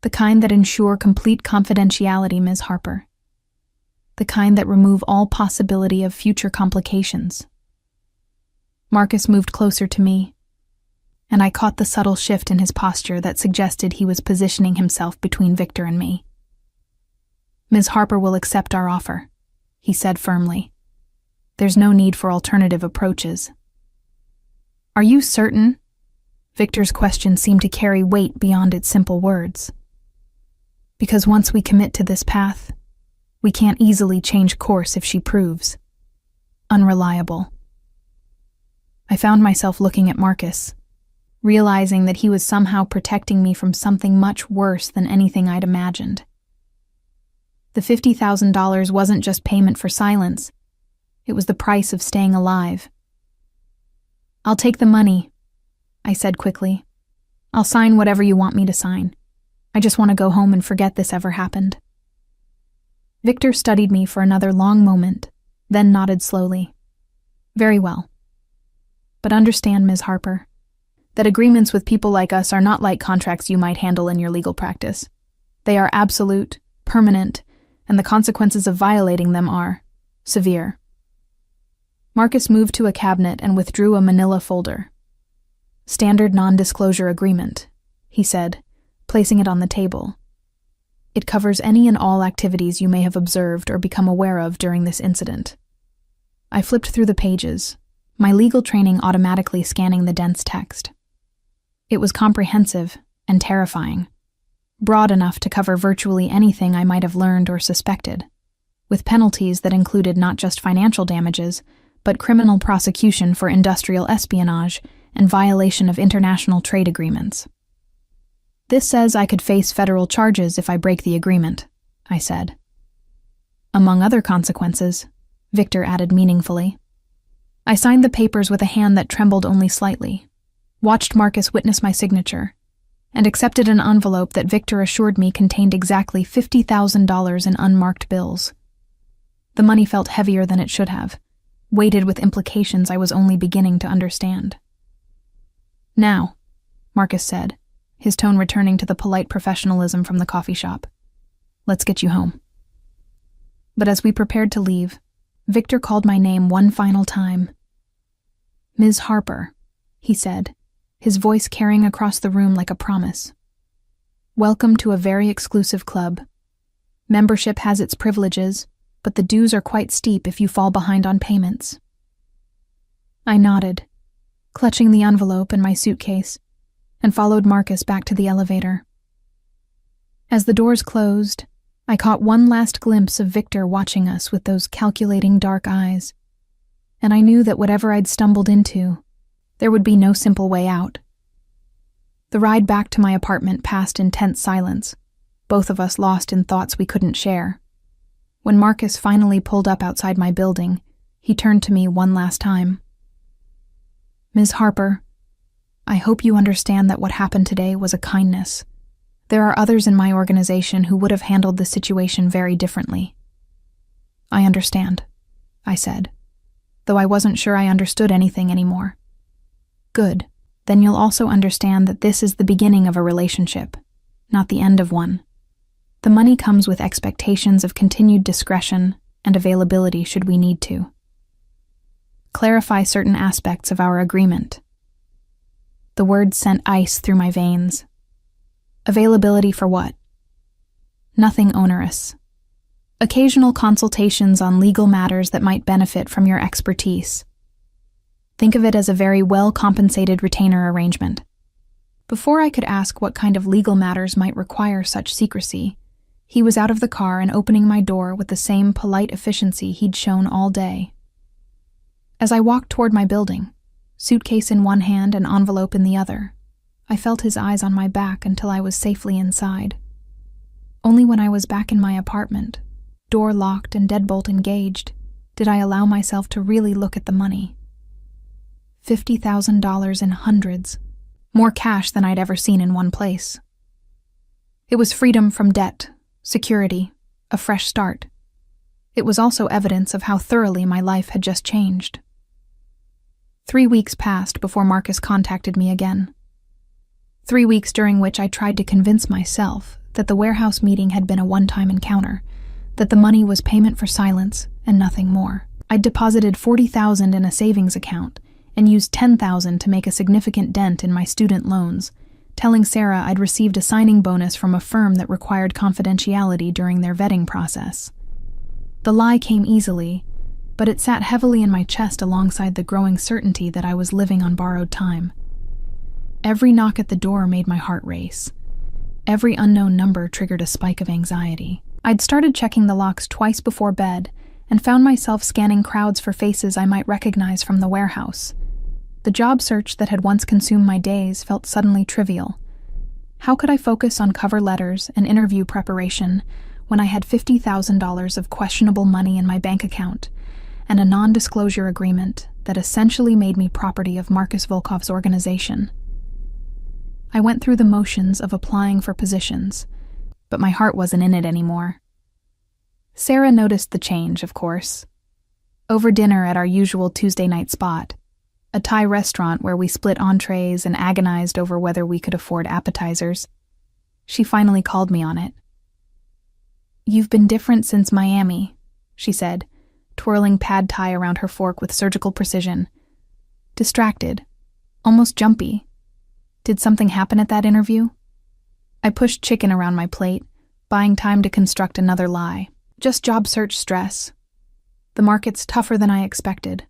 The kind that ensure complete confidentiality, Ms. Harper. The kind that remove all possibility of future complications. Marcus moved closer to me, and I caught the subtle shift in his posture that suggested he was positioning himself between Victor and me. Ms. Harper will accept our offer, he said firmly. There's no need for alternative approaches. Are you certain? Victor's question seemed to carry weight beyond its simple words. Because once we commit to this path, we can't easily change course if she proves unreliable. I found myself looking at Marcus, realizing that he was somehow protecting me from something much worse than anything I'd imagined. The $50,000 wasn't just payment for silence. It was the price of staying alive. I'll take the money, I said quickly. I'll sign whatever you want me to sign. I just want to go home and forget this ever happened. Victor studied me for another long moment, then nodded slowly. Very well. But understand, Ms. Harper, that agreements with people like us are not like contracts you might handle in your legal practice. They are absolute, permanent, and the consequences of violating them are severe. Marcus moved to a cabinet and withdrew a manila folder. Standard non-disclosure agreement, he said, placing it on the table. It covers any and all activities you may have observed or become aware of during this incident. I flipped through the pages, my legal training automatically scanning the dense text. It was comprehensive and terrifying, broad enough to cover virtually anything I might have learned or suspected, with penalties that included not just financial damages, but criminal prosecution for industrial espionage and violation of international trade agreements. This says I could face federal charges if I break the agreement, I said. Among other consequences, Victor added meaningfully. I signed the papers with a hand that trembled only slightly, watched Marcus witness my signature, and accepted an envelope that Victor assured me contained exactly $50,000 in unmarked bills. The money felt heavier than it should have, weighted with implications I was only beginning to understand. Now, Marcus said, his tone returning to the polite professionalism from the coffee shop. Let's get you home. But as we prepared to leave, Victor called my name one final time. Ms. Harper, he said, his voice carrying across the room like a promise. "Welcome to a very exclusive club. Membership has its privileges, but the dues are quite steep if you fall behind on payments." I nodded, clutching the envelope and my suitcase, and followed Marcus back to the elevator. As the doors closed, I caught one last glimpse of Victor watching us with those calculating dark eyes, and I knew that whatever I'd stumbled into, there would be no simple way out. The ride back to my apartment passed in tense silence, both of us lost in thoughts we couldn't share. When Marcus finally pulled up outside my building, he turned to me one last time. "Ms. Harper, I hope you understand that what happened today was a kindness. There are others in my organization who would have handled the situation very differently." "I understand," I said, though I wasn't sure I understood anything anymore. "Good. Then you'll also understand that this is the beginning of a relationship, not the end of one. The money comes with expectations of continued discretion and availability should we need to. Clarify certain aspects of our agreement." The words sent ice through my veins. Availability for what? Nothing onerous. Occasional consultations on legal matters that might benefit from your expertise. Think of it as a very well-compensated retainer arrangement. Before I could ask what kind of legal matters might require such secrecy, he was out of the car and opening my door with the same polite efficiency he'd shown all day. As I walked toward my building, suitcase in one hand and envelope in the other, I felt his eyes on my back until I was safely inside. Only when I was back in my apartment, door locked and deadbolt engaged, did I allow myself to really look at the money. $50,000 in hundreds, more cash than I'd ever seen in one place. It was freedom from debt, security, a fresh start. It was also evidence of how thoroughly my life had just changed. 3 weeks passed before Marcus contacted me again. 3 weeks during which I tried to convince myself that the warehouse meeting had been a one-time encounter, that the money was payment for silence and nothing more. I'd deposited $40,000 in a savings account and used $10,000 to make a significant dent in my student loans, telling Sarah I'd received a signing bonus from a firm that required confidentiality during their vetting process. The lie came easily, but it sat heavily in my chest alongside the growing certainty that I was living on borrowed time. Every knock at the door made my heart race. Every unknown number triggered a spike of anxiety. I'd started checking the locks twice before bed and found myself scanning crowds for faces I might recognize from the warehouse. The job search that had once consumed my days felt suddenly trivial. How could I focus on cover letters and interview preparation when I had $50,000 of questionable money in my bank account and a non-disclosure agreement that essentially made me property of Marcus Volkov's organization? I went through the motions of applying for positions, but my heart wasn't in it anymore. Sarah noticed the change, of course. Over dinner at our usual Tuesday night spot, a Thai restaurant where we split entrees and agonized over whether we could afford appetizers, she finally called me on it. "You've been different since Miami," she said, twirling pad thai around her fork with surgical precision. "Distracted, almost jumpy. Did something happen at that interview?" I pushed chicken around my plate, buying time to construct another lie. "Just job search stress. The market's tougher than I expected."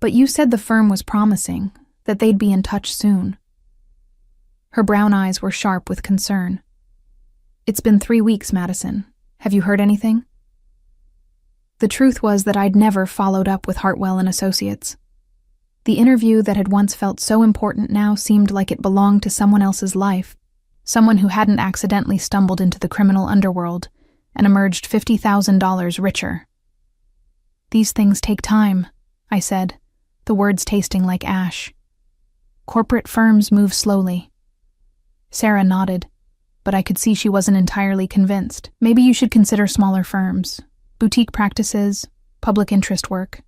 "But you said the firm was promising, that they'd be in touch soon." Her brown eyes were sharp with concern. "It's been 3 weeks, Madison. Have you heard anything?" The truth was that I'd never followed up with Hartwell and Associates. The interview that had once felt so important now seemed like it belonged to someone else's life, someone who hadn't accidentally stumbled into the criminal underworld and emerged $50,000 richer. "These things take time," I said, the words tasting like ash. "Corporate firms move slowly." Sarah nodded, but I could see she wasn't entirely convinced. "Maybe you should consider smaller firms, boutique practices, public interest work.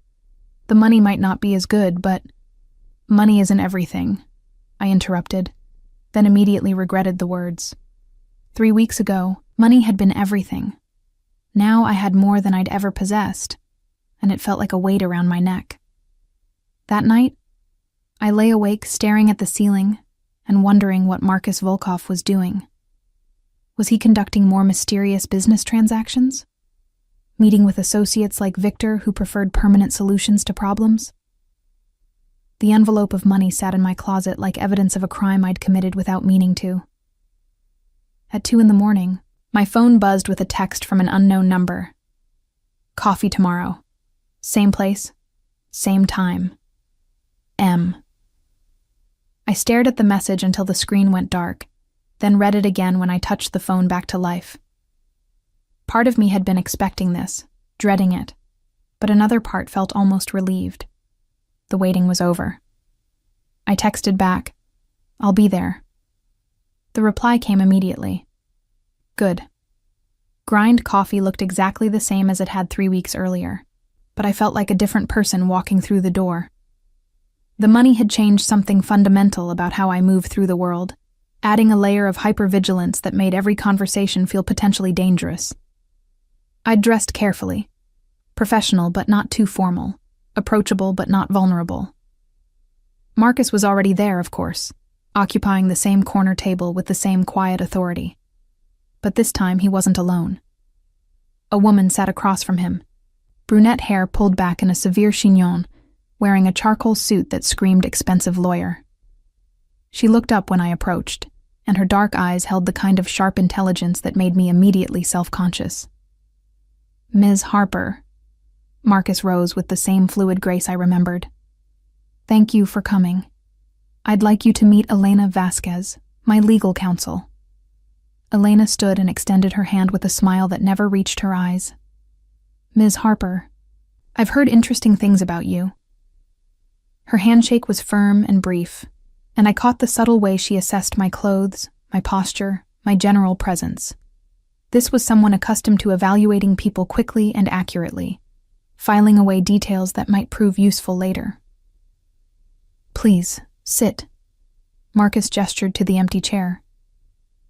The money might not be as good, but—" "Money isn't everything," I interrupted, then immediately regretted the words. 3 weeks ago, money had been everything. Now I had more than I'd ever possessed, and it felt like a weight around my neck. That night, I lay awake staring at the ceiling and wondering what Marcus Volkov was doing. Was he conducting more mysterious business transactions? Meeting with associates like Victor who preferred permanent solutions to problems? The envelope of money sat in my closet like evidence of a crime I'd committed without meaning to. At 2 a.m, my phone buzzed with a text from an unknown number. Coffee tomorrow. Same place, same time. M. I stared at the message until the screen went dark, then read it again when I touched the phone back to life. Part of me had been expecting this, dreading it, but another part felt almost relieved. The waiting was over. I texted back, "I'll be there." The reply came immediately. Good. Grind coffee looked exactly the same as it had 3 weeks earlier, but I felt like a different person walking through the door. The money had changed something fundamental about how I move through the world, adding a layer of hypervigilance that made every conversation feel potentially dangerous. I'd dressed carefully, professional but not too formal, approachable but not vulnerable. Marcus was already there, of course, occupying the same corner table with the same quiet authority. But this time he wasn't alone. A woman sat across from him, brunette hair pulled back in a severe chignon, wearing a charcoal suit that screamed expensive lawyer. She looked up when I approached, and her dark eyes held the kind of sharp intelligence that made me immediately self-conscious. "Ms. Harper." Marcus rose with the same fluid grace I remembered. "Thank you for coming. I'd like you to meet Elena Vasquez, my legal counsel." Elena stood and extended her hand with a smile that never reached her eyes. "Ms. Harper, I've heard interesting things about you." Her handshake was firm and brief, and I caught the subtle way she assessed my clothes, my posture, my general presence. This was someone accustomed to evaluating people quickly and accurately, filing away details that might prove useful later. "Please, sit." Marcus gestured to the empty chair.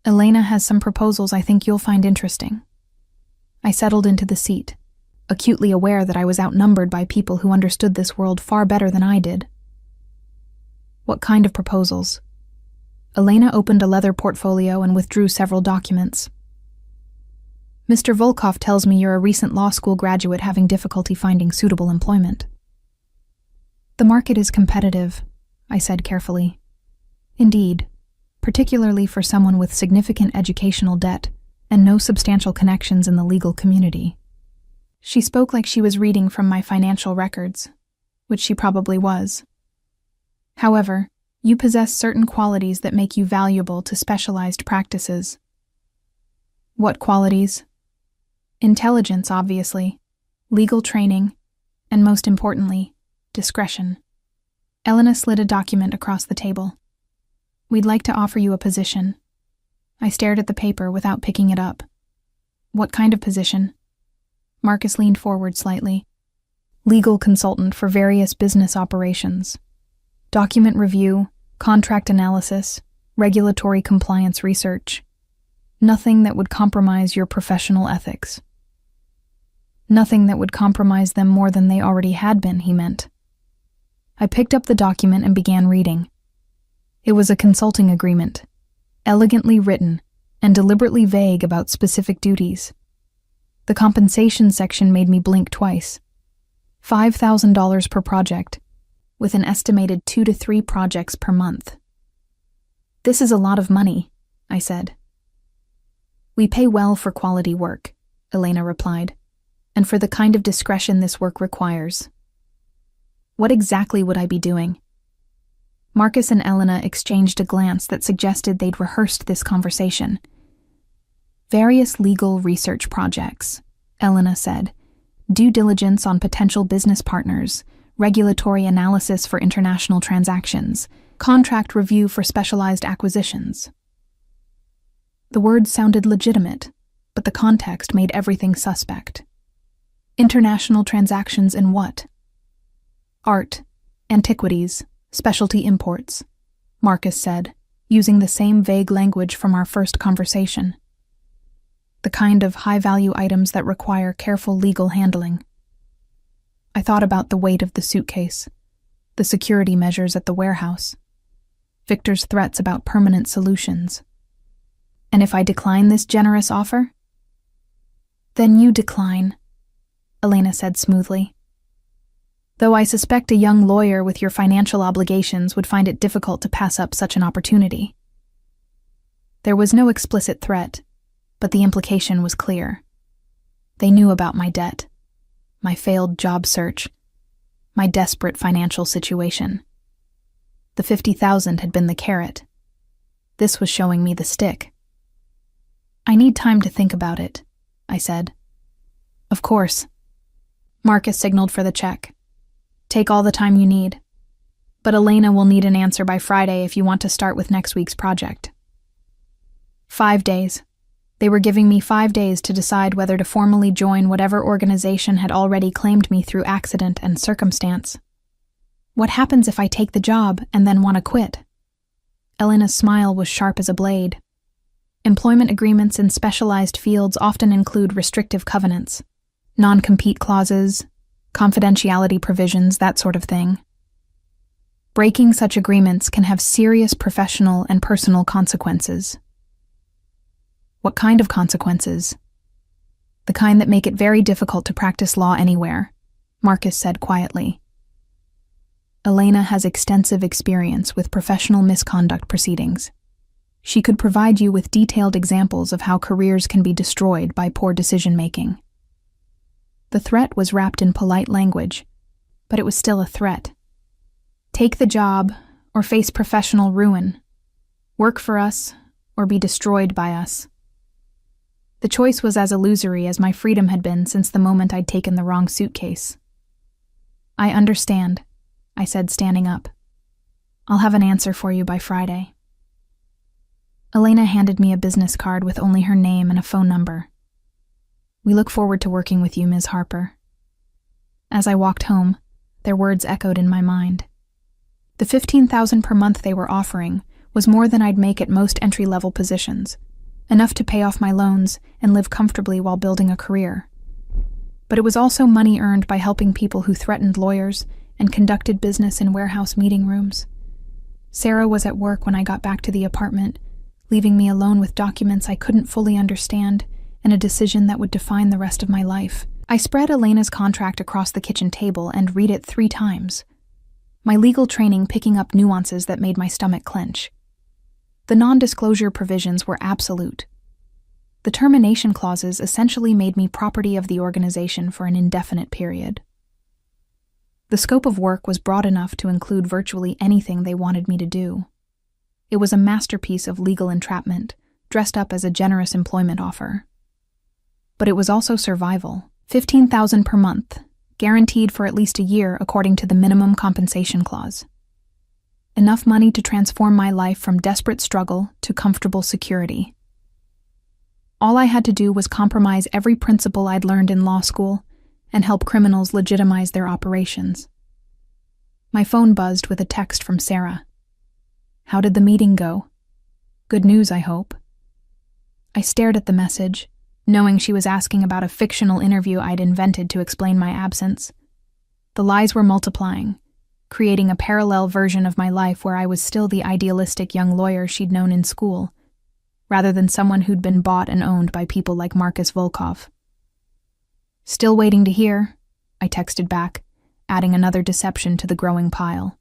"Elena has some proposals I think you'll find interesting." I settled into the seat, acutely aware that I was outnumbered by people who understood this world far better than I did. "What kind of proposals?" Elena opened a leather portfolio and withdrew several documents. "Mr. Volkov tells me you're a recent law school graduate having difficulty finding suitable employment." "The market is competitive," I said carefully. "Indeed, particularly for someone with significant educational debt and no substantial connections in the legal community." She spoke like she was reading from my financial records, which she probably was. "However, you possess certain qualities that make you valuable to specialized practices." "What qualities?" "Intelligence, obviously, legal training, and most importantly, discretion." Elena slid a document across the table. "We'd like to offer you a position." I stared at the paper without picking it up. "What kind of position?" Marcus leaned forward slightly. "Legal consultant for various business operations. Document review, contract analysis, regulatory compliance research. Nothing that would compromise your professional ethics." Nothing that would compromise them more than they already had been, he meant. I picked up the document and began reading. It was a consulting agreement, elegantly written and deliberately vague about specific duties. The compensation section made me blink twice. $5,000 per project, with an estimated 2 to 3 projects per month. "This is a lot of money," I said. "We pay well for quality work," Elena replied, "and for the kind of discretion this work requires." What exactly would I be doing? Marcus and Elena exchanged a glance that suggested they'd rehearsed this conversation. "Various legal research projects," Elena said. "Due diligence on potential business partners, regulatory analysis for international transactions, contract review for specialized acquisitions." The words sounded legitimate, but the context made everything suspect. International transactions in what? "Art, antiquities, specialty imports," Marcus said, using the same vague language from our first conversation. "The kind of high-value items that require careful legal handling." I thought about the weight of the suitcase, the security measures at the warehouse, Victor's threats about permanent solutions. And if I decline this generous offer? Then you decline, Elena said smoothly. Though I suspect a young lawyer with your financial obligations would find it difficult to pass up such an opportunity. There was no explicit threat, but the implication was clear. They knew about my debt, my failed job search, my desperate financial situation. The $50,000 had been the carrot. This was showing me the stick. I need time to think about it, I said. Of course. Marcus signaled for the check. Take all the time you need. But Elena will need an answer by Friday if you want to start with next week's project. 5 days. They were giving me 5 days to decide whether to formally join whatever organization had already claimed me through accident and circumstance. What happens if I take the job and then want to quit? Elena's smile was sharp as a blade. Employment agreements in specialized fields often include restrictive covenants, non-compete clauses, confidentiality provisions, that sort of thing. Breaking such agreements can have serious professional and personal consequences. What kind of consequences? The kind that make it very difficult to practice law anywhere, Marcus said quietly. Elena has extensive experience with professional misconduct proceedings. She could provide you with detailed examples of how careers can be destroyed by poor decision-making. The threat was wrapped in polite language, but it was still a threat. Take the job or face professional ruin. Work for us or be destroyed by us. The choice was as illusory as my freedom had been since the moment I'd taken the wrong suitcase. I understand, I said, standing up. I'll have an answer for you by Friday. Elena handed me a business card with only her name and a phone number. We look forward to working with you, Ms. Harper. As I walked home, their words echoed in my mind. The $15,000 per month they were offering was more than I'd make at most entry-level positions, enough to pay off my loans and live comfortably while building a career. But it was also money earned by helping people who threatened lawyers and conducted business in warehouse meeting rooms. Sarah was at work when I got back to the apartment, leaving me alone with documents I couldn't fully understand and a decision that would define the rest of my life. I spread Elena's contract across the kitchen table and read it 3 times, my legal training picking up nuances that made my stomach clench. The non-disclosure provisions were absolute. The termination clauses essentially made me property of the organization for an indefinite period. The scope of work was broad enough to include virtually anything they wanted me to do. It was a masterpiece of legal entrapment, dressed up as a generous employment offer. But it was also survival. $15,000 per month, guaranteed for at least a year according to the minimum compensation clause. Enough money to transform my life from desperate struggle to comfortable security. All I had to do was compromise every principle I'd learned in law school and help criminals legitimize their operations. My phone buzzed with a text from Sarah. How did the meeting go? Good news, I hope. I stared at the message, knowing she was asking about a fictional interview I'd invented to explain my absence. The lies were multiplying, creating a parallel version of my life where I was still the idealistic young lawyer she'd known in school, rather than someone who'd been bought and owned by people like Marcus Volkov. Still waiting to hear, I texted back, adding another deception to the growing pile.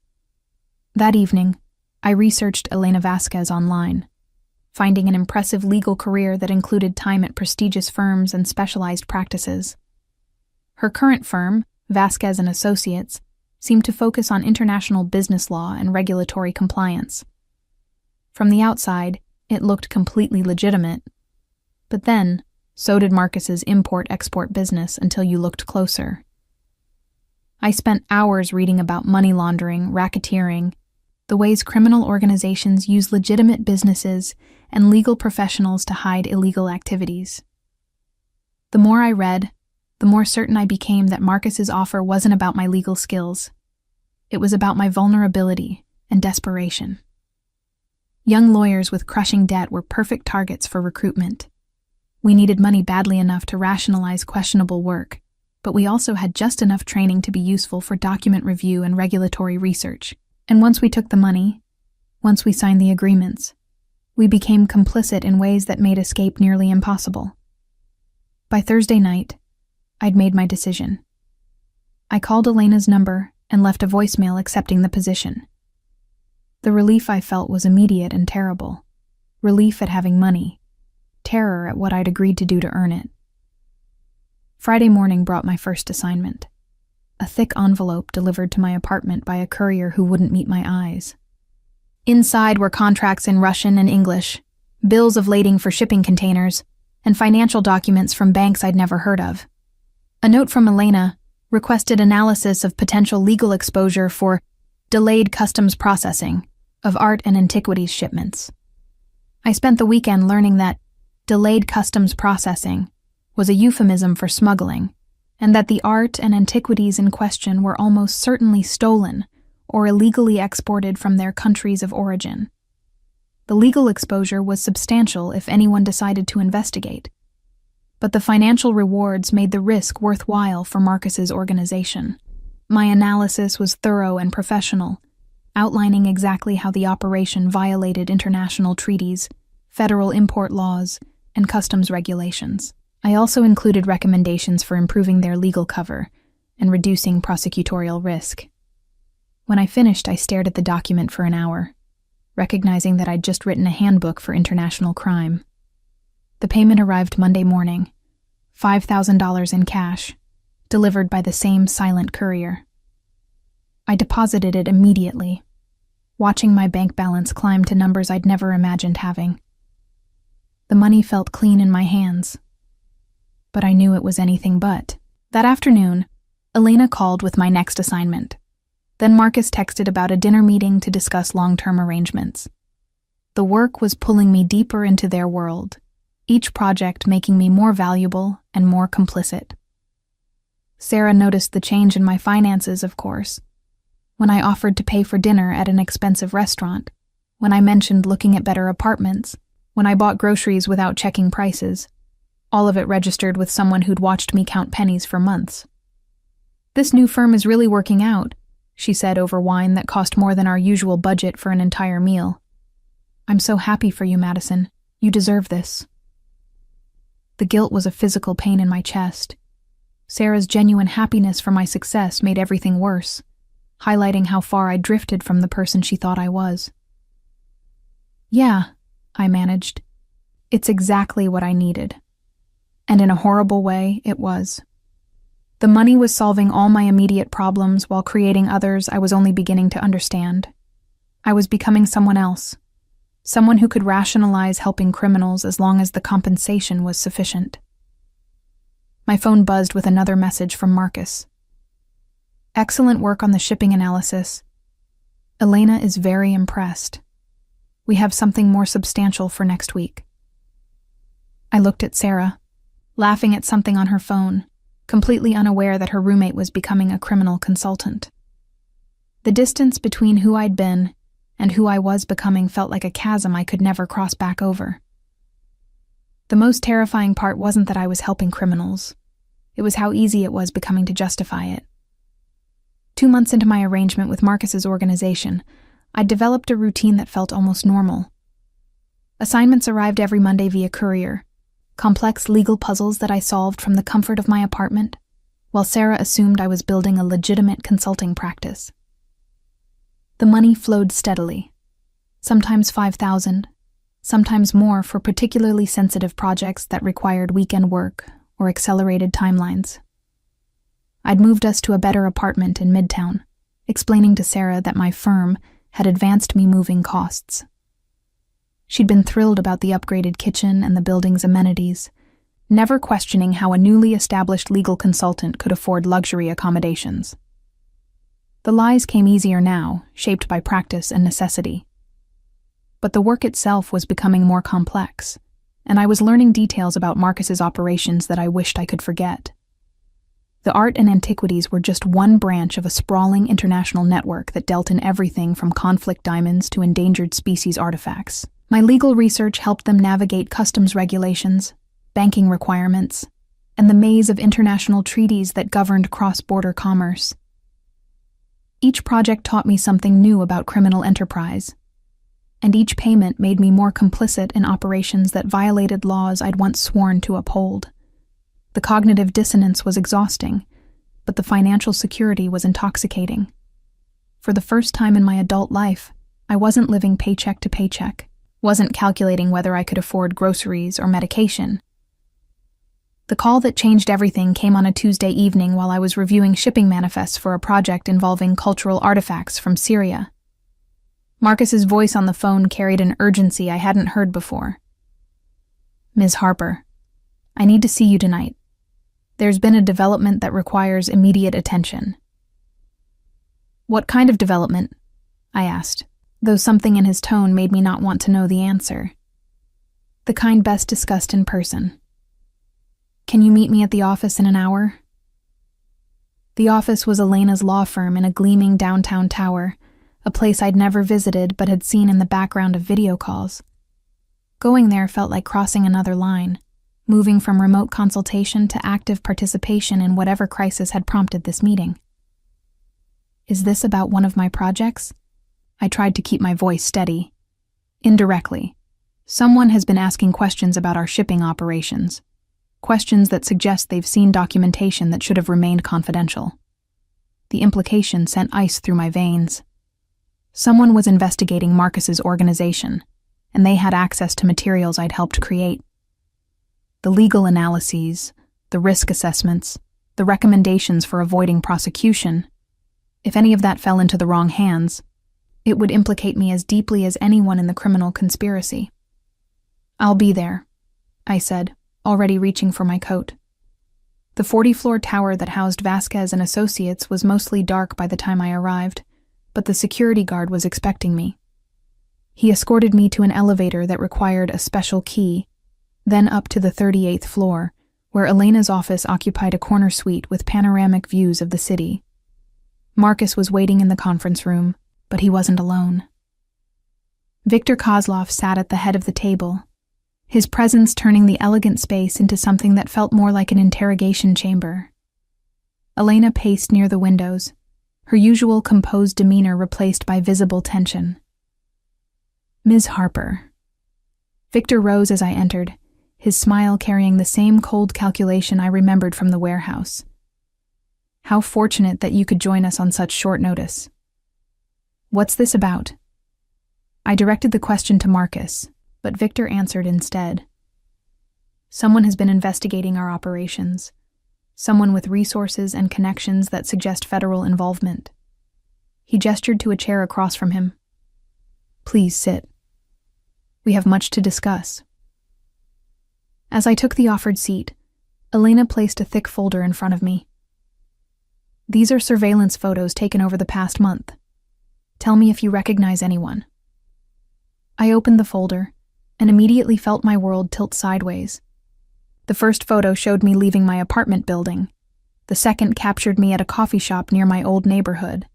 That evening, I researched Elena Vasquez online, finding an impressive legal career that included time at prestigious firms and specialized practices. Her current firm, Vasquez & Associates, seemed to focus on international business law and regulatory compliance. From the outside, it looked completely legitimate. But then, so did Marcus's import-export business until you looked closer. I spent hours reading about money laundering, racketeering, the ways criminal organizations use legitimate businesses and legal professionals to hide illegal activities. The more I read, the more certain I became that Marcus's offer wasn't about my legal skills. It was about my vulnerability and desperation. Young lawyers with crushing debt were perfect targets for recruitment. We needed money badly enough to rationalize questionable work, but we also had just enough training to be useful for document review and regulatory research. And once we took the money, once we signed the agreements, we became complicit in ways that made escape nearly impossible. By Thursday night, I'd made my decision. I called Elena's number and left a voicemail accepting the position. The relief I felt was immediate and terrible. Relief at having money, terror at what I'd agreed to do to earn it. Friday morning brought my first assignment. A thick envelope delivered to my apartment by a courier who wouldn't meet my eyes. Inside were contracts in Russian and English, bills of lading for shipping containers, and financial documents from banks I'd never heard of. A note from Elena requested analysis of potential legal exposure for delayed customs processing of art and antiquities shipments. I spent the weekend learning that delayed customs processing was a euphemism for smuggling, and that the art and antiquities in question were almost certainly stolen or illegally exported from their countries of origin. The legal exposure was substantial if anyone decided to investigate, but the financial rewards made the risk worthwhile for Marcus's organization. My analysis was thorough and professional, outlining exactly how the operation violated international treaties, federal import laws, and customs regulations. I also included recommendations for improving their legal cover and reducing prosecutorial risk. When I finished, I stared at the document for an hour, recognizing that I'd just written a handbook for international crime. The payment arrived Monday morning, $5,000 in cash, delivered by the same silent courier. I deposited it immediately, watching my bank balance climb to numbers I'd never imagined having. The money felt clean in my hands, but I knew it was anything but. That afternoon, Elena called with my next assignment. Then Marcus texted about a dinner meeting to discuss long-term arrangements. The work was pulling me deeper into their world, each project making me more valuable and more complicit. Sarah noticed the change in my finances, of course. When I offered to pay for dinner at an expensive restaurant, when I mentioned looking at better apartments, when I bought groceries without checking prices, all of it registered with someone who'd watched me count pennies for months. "This new firm is really working out," she said over wine that cost more than our usual budget for an entire meal. "I'm so happy for you, Madison. You deserve this." The guilt was a physical pain in my chest. Sarah's genuine happiness for my success made everything worse, highlighting how far I drifted from the person she thought I was. "Yeah," I managed. "It's exactly what I needed." And in a horrible way, it was. The money was solving all my immediate problems while creating others I was only beginning to understand. I was becoming someone else, someone who could rationalize helping criminals as long as the compensation was sufficient. My phone buzzed with another message from Marcus. "Excellent work on the shipping analysis. Elena is very impressed. We have something more substantial for next week." I looked at Sarah, laughing at something on her phone, completely unaware that her roommate was becoming a criminal consultant. The distance between who I'd been and who I was becoming felt like a chasm I could never cross back over. The most terrifying part wasn't that I was helping criminals. It was how easy it was becoming to justify it. 2 months into my arrangement with Marcus's organization, I'd developed a routine that felt almost normal. Assignments arrived every Monday via courier, complex legal puzzles that I solved from the comfort of my apartment, while Sarah assumed I was building a legitimate consulting practice. The money flowed steadily, sometimes $5,000, sometimes more for particularly sensitive projects that required weekend work or accelerated timelines. I'd moved us to a better apartment in Midtown, explaining to Sarah that my firm had advanced me moving costs. She'd been thrilled about the upgraded kitchen and the building's amenities, never questioning how a newly established legal consultant could afford luxury accommodations. The lies came easier now, shaped by practice and necessity. But the work itself was becoming more complex, and I was learning details about Marcus's operations that I wished I could forget. The art and antiquities were just one branch of a sprawling international network that dealt in everything from conflict diamonds to endangered species artifacts. My legal research helped them navigate customs regulations, banking requirements, and the maze of international treaties that governed cross-border commerce. Each project taught me something new about criminal enterprise, and each payment made me more complicit in operations that violated laws I'd once sworn to uphold. The cognitive dissonance was exhausting, but the financial security was intoxicating. For the first time in my adult life, I wasn't living paycheck to paycheck, wasn't calculating whether I could afford groceries or medication. The call that changed everything came on a Tuesday evening while I was reviewing shipping manifests for a project involving cultural artifacts from Syria. Marcus's voice on the phone carried an urgency I hadn't heard before. "Ms. Harper, I need to see you tonight. There's been a development that requires immediate attention." "What kind of development?" I asked, though something in his tone made me not want to know the answer. "The kind best discussed in person. Can you meet me at the office in an hour?" The office was Elena's law firm in a gleaming downtown tower, a place I'd never visited but had seen in the background of video calls. Going there felt like crossing another line, moving from remote consultation to active participation in whatever crisis had prompted this meeting. "Is this about one of my projects?" I tried to keep my voice steady. "Indirectly. Someone has been asking questions about our shipping operations. Questions that suggest they've seen documentation that should have remained confidential." The implication sent ice through my veins. Someone was investigating Marcus's organization, and they had access to materials I'd helped create. The legal analyses, the risk assessments, the recommendations for avoiding prosecution. If any of that fell into the wrong hands, it would implicate me as deeply as anyone in the criminal conspiracy. "I'll be there," I said, already reaching for my coat. The 40-floor tower that housed Vasquez and Associates was mostly dark by the time I arrived, but the security guard was expecting me. He escorted me to an elevator that required a special key, then up to the 38th floor, where Elena's office occupied a corner suite with panoramic views of the city. Marcus was waiting in the conference room, but he wasn't alone. Victor Kozlov sat at the head of the table, his presence turning the elegant space into something that felt more like an interrogation chamber. Elena paced near the windows, her usual composed demeanor replaced by visible tension. "Ms. Harper." Victor rose as I entered, his smile carrying the same cold calculation I remembered from the warehouse. "How fortunate that you could join us on such short notice." "What's this about?" I directed the question to Marcus, but Victor answered instead. "Someone has been investigating our operations. Someone with resources and connections that suggest federal involvement." He gestured to a chair across from him. "Please sit. We have much to discuss." As I took the offered seat, Elena placed a thick folder in front of me. "These are surveillance photos taken over the past month. Tell me if you recognize anyone." I opened the folder and immediately felt my world tilt sideways. The first photo showed me leaving my apartment building. The second captured me at a coffee shop near my old neighborhood.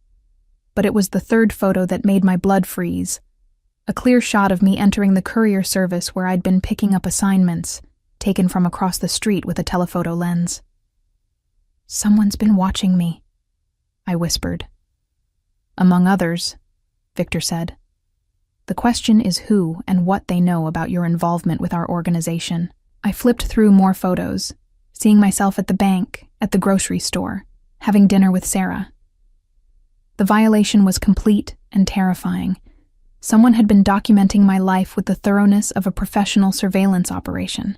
But it was the third photo that made my blood freeze. A clear shot of me entering the courier service where I'd been picking up assignments, taken from across the street with a telephoto lens. "Someone's been watching me," I whispered. "Among others," Victor said. "The question is who and what they know about your involvement with our organization." I flipped through more photos, seeing myself at the bank, at the grocery store, having dinner with Sarah. The violation was complete and terrifying. Someone had been documenting my life with the thoroughness of a professional surveillance operation.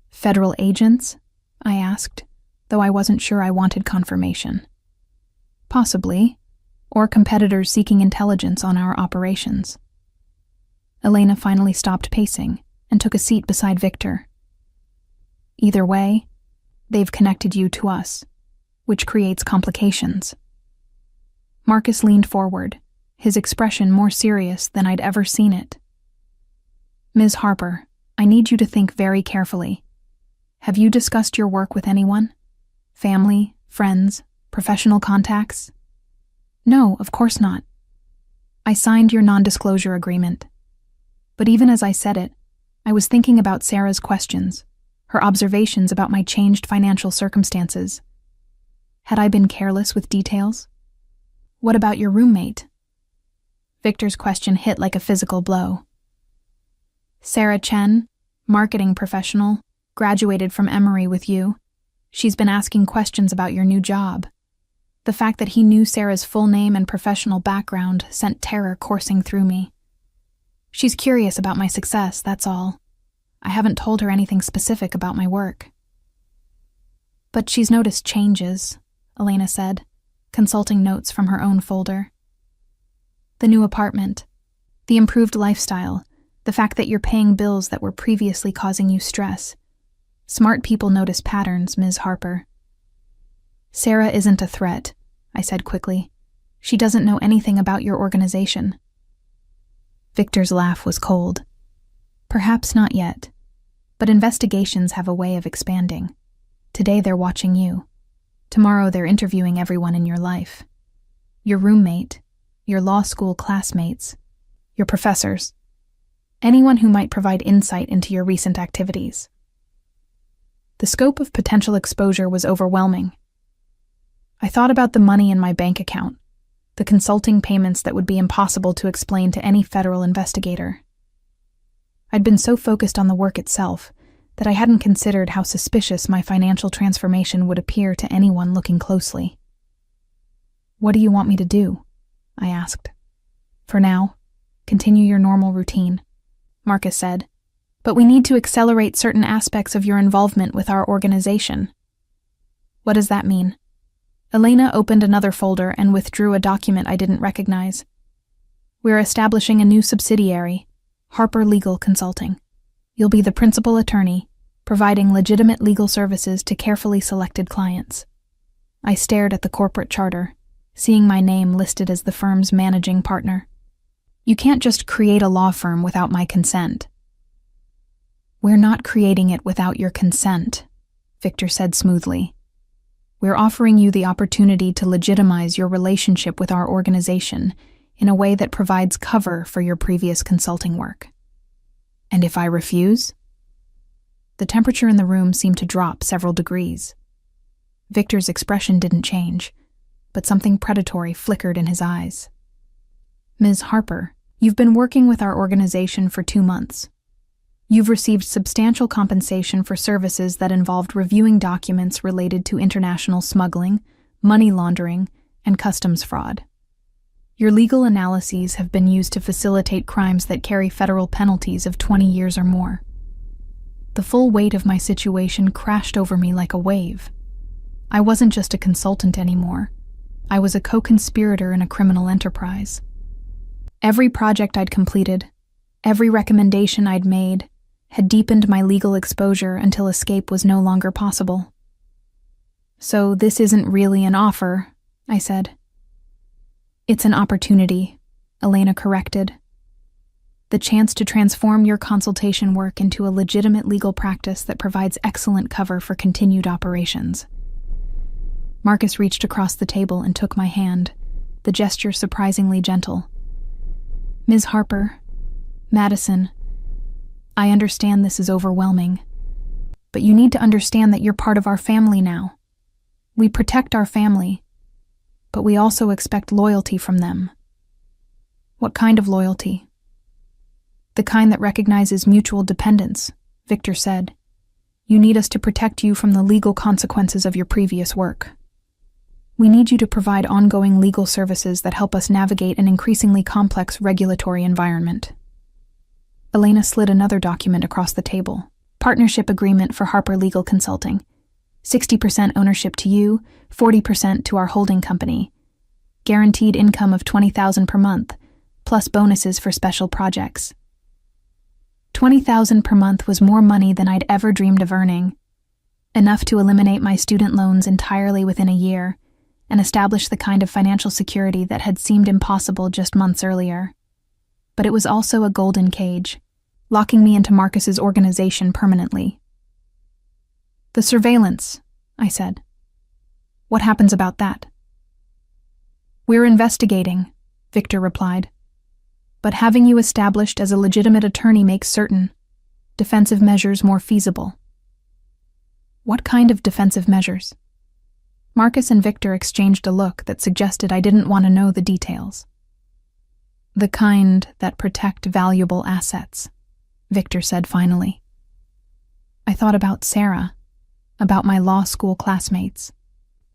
"Federal agents?" I asked, though I wasn't sure I wanted confirmation. "Possibly, or competitors seeking intelligence on our operations." Elena finally stopped pacing and took a seat beside Victor. "Either way, they've connected you to us, which creates complications." Marcus leaned forward, his expression more serious than I'd ever seen it. "Ms. Harper, I need you to think very carefully. Have you discussed your work with anyone? Family, friends, professional contacts?" "No, of course not. I signed your non-disclosure agreement." But even as I said it, I was thinking about Sarah's questions, her observations about my changed financial circumstances. Had I been careless with details? What about your roommate? Victor's question hit like a physical blow. Sarah Chen, marketing professional, graduated from Emory with you. She's been asking questions about your new job. The fact that he knew Sarah's full name and professional background sent terror coursing through me. She's curious about my success, that's all. I haven't told her anything specific about my work. But she's noticed changes, Elena said, consulting notes from her own folder. The new apartment, the improved lifestyle, the fact that you're paying bills that were previously causing you stress. Smart people notice patterns, Ms. Harper. Sarah isn't a threat, I said quickly. She doesn't know anything about your organization. Victor's laugh was cold. Perhaps not yet, but investigations have a way of expanding. Today they're watching you. Tomorrow they're interviewing everyone in your life. Your roommate, your law school classmates, your professors, anyone who might provide insight into your recent activities. The scope of potential exposure was overwhelming. I thought about the money in my bank account, the consulting payments that would be impossible to explain to any federal investigator. I'd been so focused on the work itself that I hadn't considered how suspicious my financial transformation would appear to anyone looking closely. What do you want me to do? I asked. For now, continue your normal routine, Marcus said, but we need to accelerate certain aspects of your involvement with our organization. What does that mean? Elena opened another folder and withdrew a document I didn't recognize. We're establishing a new subsidiary, Harper Legal Consulting. You'll be the principal attorney, providing legitimate legal services to carefully selected clients. I stared at the corporate charter, seeing my name listed as the firm's managing partner. You can't just create a law firm without my consent. We're not creating it without your consent, Victor said smoothly. We're offering you the opportunity to legitimize your relationship with our organization in a way that provides cover for your previous consulting work. And if I refuse? The temperature in the room seemed to drop several degrees. Victor's expression didn't change, but something predatory flickered in his eyes. Ms. Harper, you've been working with our organization for 2 months. You've received substantial compensation for services that involved reviewing documents related to international smuggling, money laundering, and customs fraud. Your legal analyses have been used to facilitate crimes that carry federal penalties of 20 years or more. The full weight of my situation crashed over me like a wave. I wasn't just a consultant anymore. I was a co-conspirator in a criminal enterprise. Every project I'd completed, every recommendation I'd made, had deepened my legal exposure until escape was no longer possible. So this isn't really an offer, I said. It's an opportunity, Elena corrected. The chance to transform your consultation work into a legitimate legal practice that provides excellent cover for continued operations. Marcus reached across the table and took my hand, the gesture surprisingly gentle. Ms. Harper, Madison, I understand this is overwhelming, but you need to understand that you're part of our family now. We protect our family, but we also expect loyalty from them. What kind of loyalty? The kind that recognizes mutual dependence, Victor said. You need us to protect you from the legal consequences of your previous work. We need you to provide ongoing legal services that help us navigate an increasingly complex regulatory environment. Elena slid another document across the table. Partnership agreement for Harper Legal Consulting. 60% ownership to you, 40% to our holding company. Guaranteed income of $20,000 per month, plus bonuses for special projects. $20,000 per month was more money than I'd ever dreamed of earning. Enough to eliminate my student loans entirely within a year and establish the kind of financial security that had seemed impossible just months earlier. But it was also a golden cage, locking me into Marcus's organization permanently. The surveillance, I said. What happens about that? We're investigating, Victor replied. But having you established as a legitimate attorney makes certain defensive measures more feasible. What kind of defensive measures? Marcus and Victor exchanged a look that suggested I didn't want to know the details. The kind that protect valuable assets, Victor said finally. I thought about Sarah, about my law school classmates,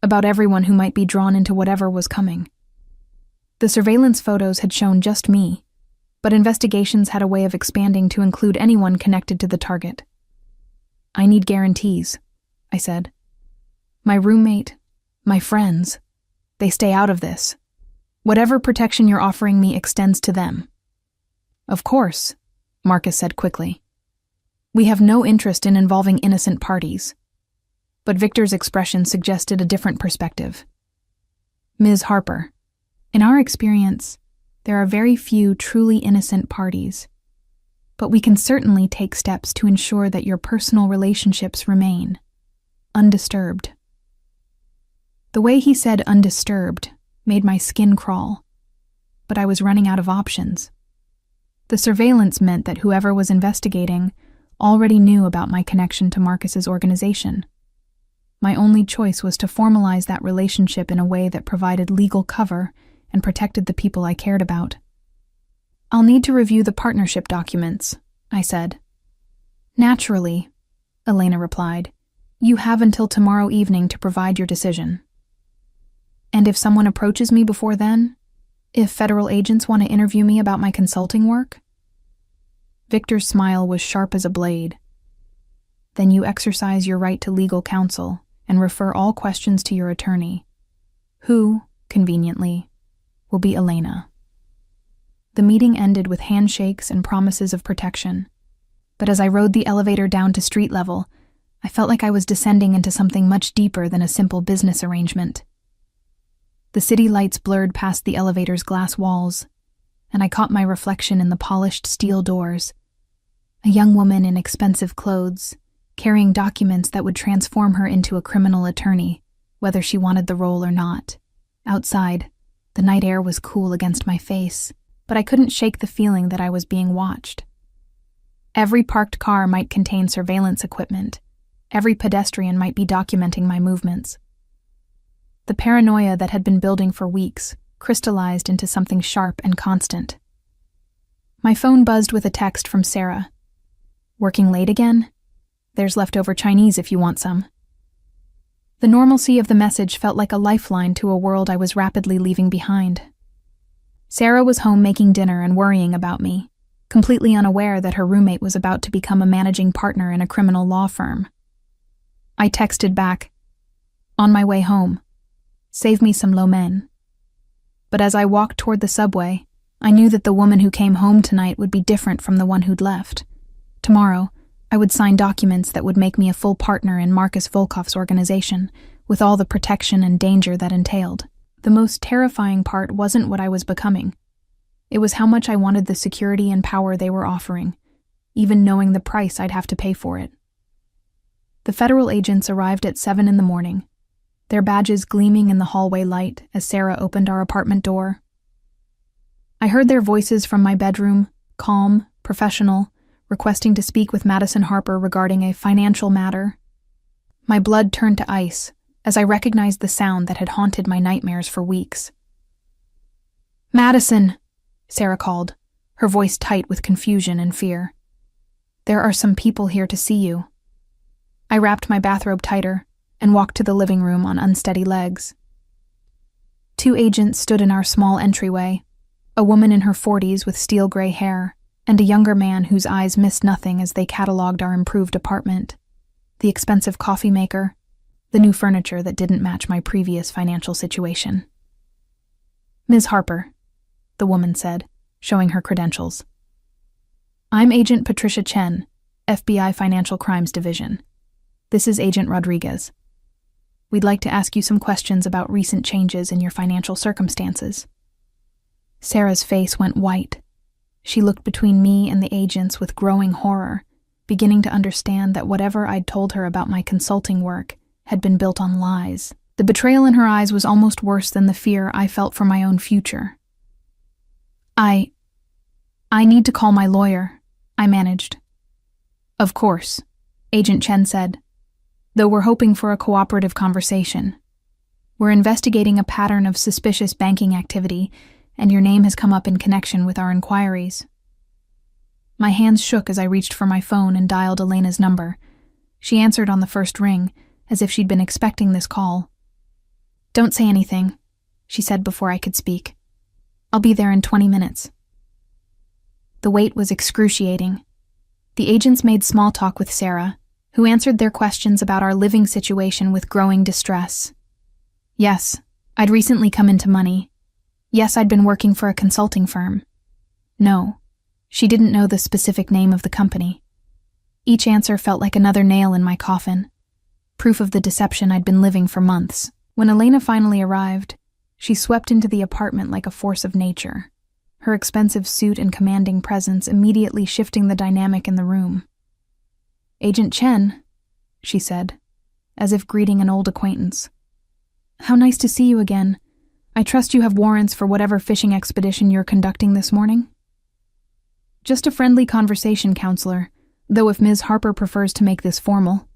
about everyone who might be drawn into whatever was coming. The surveillance photos had shown just me, but investigations had a way of expanding to include anyone connected to the target. I need guarantees, I said. My roommate, my friends, they stay out of this. Whatever protection you're offering me extends to them. Of course, Marcus said quickly. We have no interest in involving innocent parties. But Victor's expression suggested a different perspective. Ms. Harper, in our experience, there are very few truly innocent parties, but we can certainly take steps to ensure that your personal relationships remain undisturbed. The way he said undisturbed made my skin crawl, but I was running out of options. The surveillance meant that whoever was investigating already knew about my connection to Marcus's organization. My only choice was to formalize that relationship in a way that provided legal cover and protected the people I cared about. I'll need to review the partnership documents, I said. Naturally, Elena replied. You have until tomorrow evening to provide your decision. And if someone approaches me before then? If federal agents want to interview me about my consulting work? Victor's smile was sharp as a blade. Then you exercise your right to legal counsel and refer all questions to your attorney, who, conveniently, will be Elena. The meeting ended with handshakes and promises of protection, but as I rode the elevator down to street level, I felt like I was descending into something much deeper than a simple business arrangement. The city lights blurred past the elevator's glass walls, and I caught my reflection in the polished steel doors. A young woman in expensive clothes, carrying documents that would transform her into a criminal attorney, whether she wanted the role or not. Outside, the night air was cool against my face, but I couldn't shake the feeling that I was being watched. Every parked car might contain surveillance equipment. Every pedestrian might be documenting my movements. The paranoia that had been building for weeks crystallized into something sharp and constant. My phone buzzed with a text from Sarah. Working late again? There's leftover Chinese if you want some. The normalcy of the message felt like a lifeline to a world I was rapidly leaving behind. Sarah was home making dinner and worrying about me, completely unaware that her roommate was about to become a managing partner in a criminal law firm. I texted back, on my way home. Save me some lo mein. But as I walked toward the subway, I knew that the woman who came home tonight would be different from the one who'd left. Tomorrow, I would sign documents that would make me a full partner in Marcus Volkov's organization, with all the protection and danger that entailed. The most terrifying part wasn't what I was becoming. It was how much I wanted the security and power they were offering, even knowing the price I'd have to pay for it. The federal agents arrived at 7 a.m, their badges gleaming in the hallway light as Sarah opened our apartment door. I heard their voices from my bedroom, calm, professional, requesting to speak with Madison Harper regarding a financial matter. My blood turned to ice as I recognized the sound that had haunted my nightmares for weeks. Madison, Sarah called, her voice tight with confusion and fear. There are some people here to see you. I wrapped my bathrobe tighter and walked to the living room on unsteady legs. 2 agents stood in our small entryway, a woman in her 40s with steel gray hair, and a younger man whose eyes missed nothing as they catalogued our improved apartment, the expensive coffee maker, the new furniture that didn't match my previous financial situation. Ms. Harper, the woman said, showing her credentials. I'm Agent Patricia Chen, FBI Financial Crimes Division. This is Agent Rodriguez. We'd like to ask you some questions about recent changes in your financial circumstances. Sarah's face went white. She looked between me and the agents with growing horror, beginning to understand that whatever I'd told her about my consulting work had been built on lies. The betrayal in her eyes was almost worse than the fear I felt for my own future. I need to call my lawyer, I managed. Of course, Agent Chen said. though we're hoping for a cooperative conversation. We're investigating a pattern of suspicious banking activity, and your name has come up in connection with our inquiries. My hands shook as I reached for my phone and dialed Elena's number. She answered on the first ring, as if she'd been expecting this call. "Don't say anything," she said before I could speak. "I'll be there in 20 minutes. The wait was excruciating. The agents made small talk with Sarah, who answered their questions about our living situation with growing distress. Yes, I'd recently come into money. Yes, I'd been working for a consulting firm. No, she didn't know the specific name of the company. Each answer felt like another nail in my coffin, proof of the deception I'd been living for months. When Elena finally arrived, she swept into the apartment like a force of nature, her expensive suit and commanding presence immediately shifting the dynamic in the room. "Agent Chen," she said, as if greeting an old acquaintance. "How nice to see you again. I trust you have warrants for whatever fishing expedition you're conducting this morning?" "Just a friendly conversation, counselor, though if Ms. Harper prefers to make this formal."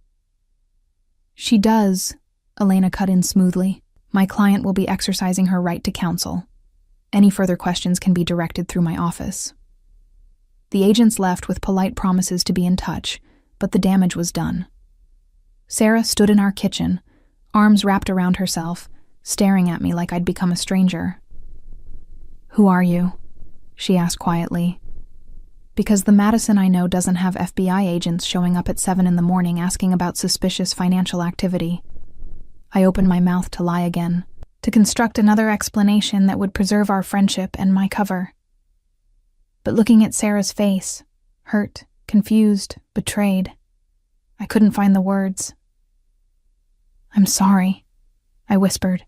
"She does," Elena cut in smoothly. "My client will be exercising her right to counsel. Any further questions can be directed through my office." The agents left with polite promises to be in touch, but the damage was done. Sarah stood in our kitchen, arms wrapped around herself, staring at me like I'd become a stranger. "Who are you?" she asked quietly. "Because the Madison I know doesn't have FBI agents showing up at 7 in the morning asking about suspicious financial activity." I opened my mouth to lie again, to construct another explanation that would preserve our friendship and my cover. But looking at Sarah's face, hurt, confused, betrayed, I couldn't find the words. "I'm sorry," I whispered.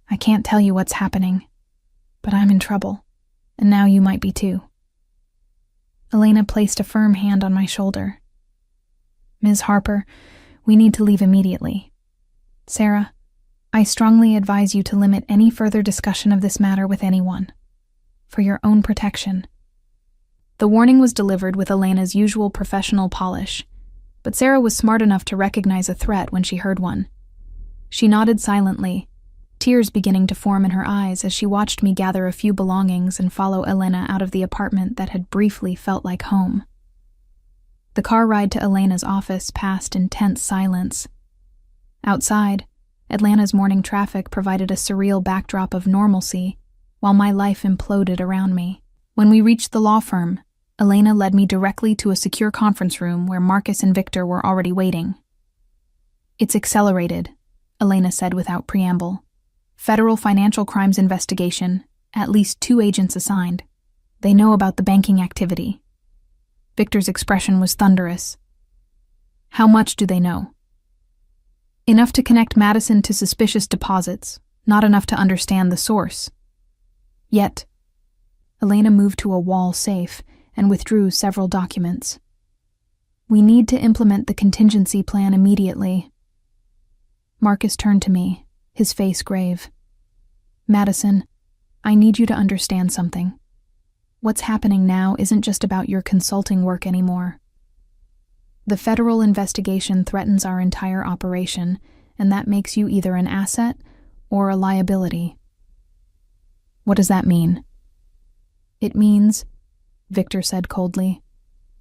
"I can't tell you what's happening, but I'm in trouble, and now you might be too." Elena placed a firm hand on my shoulder. "Ms. Harper, we need to leave immediately. Sarah, I strongly advise you to limit any further discussion of this matter with anyone, for your own protection." The warning was delivered with Elena's usual professional polish, but Sarah was smart enough to recognize a threat when she heard one. She nodded silently, tears beginning to form in her eyes as she watched me gather a few belongings and follow Elena out of the apartment that had briefly felt like home. The car ride to Elena's office passed in tense silence. Outside, Atlanta's morning traffic provided a surreal backdrop of normalcy, while my life imploded around me. When we reached the law firm, Elena led me directly to a secure conference room where Marcus and Victor were already waiting. "It's accelerated," Elena said without preamble. "Federal financial crimes investigation, at least 2 agents assigned. They know about the banking activity." Victor's expression was thunderous. "How much do they know?" "Enough to connect Madison to suspicious deposits, not enough to understand the source." Yet, Elena moved to a wall safe and withdrew several documents. "We need to implement the contingency plan immediately." Marcus turned to me, his face grave. "Madison, I need you to understand something. What's happening now isn't just about your consulting work anymore. The federal investigation threatens our entire operation, and that makes you either an asset or a liability." "What does that mean?" "It means," Victor said coldly,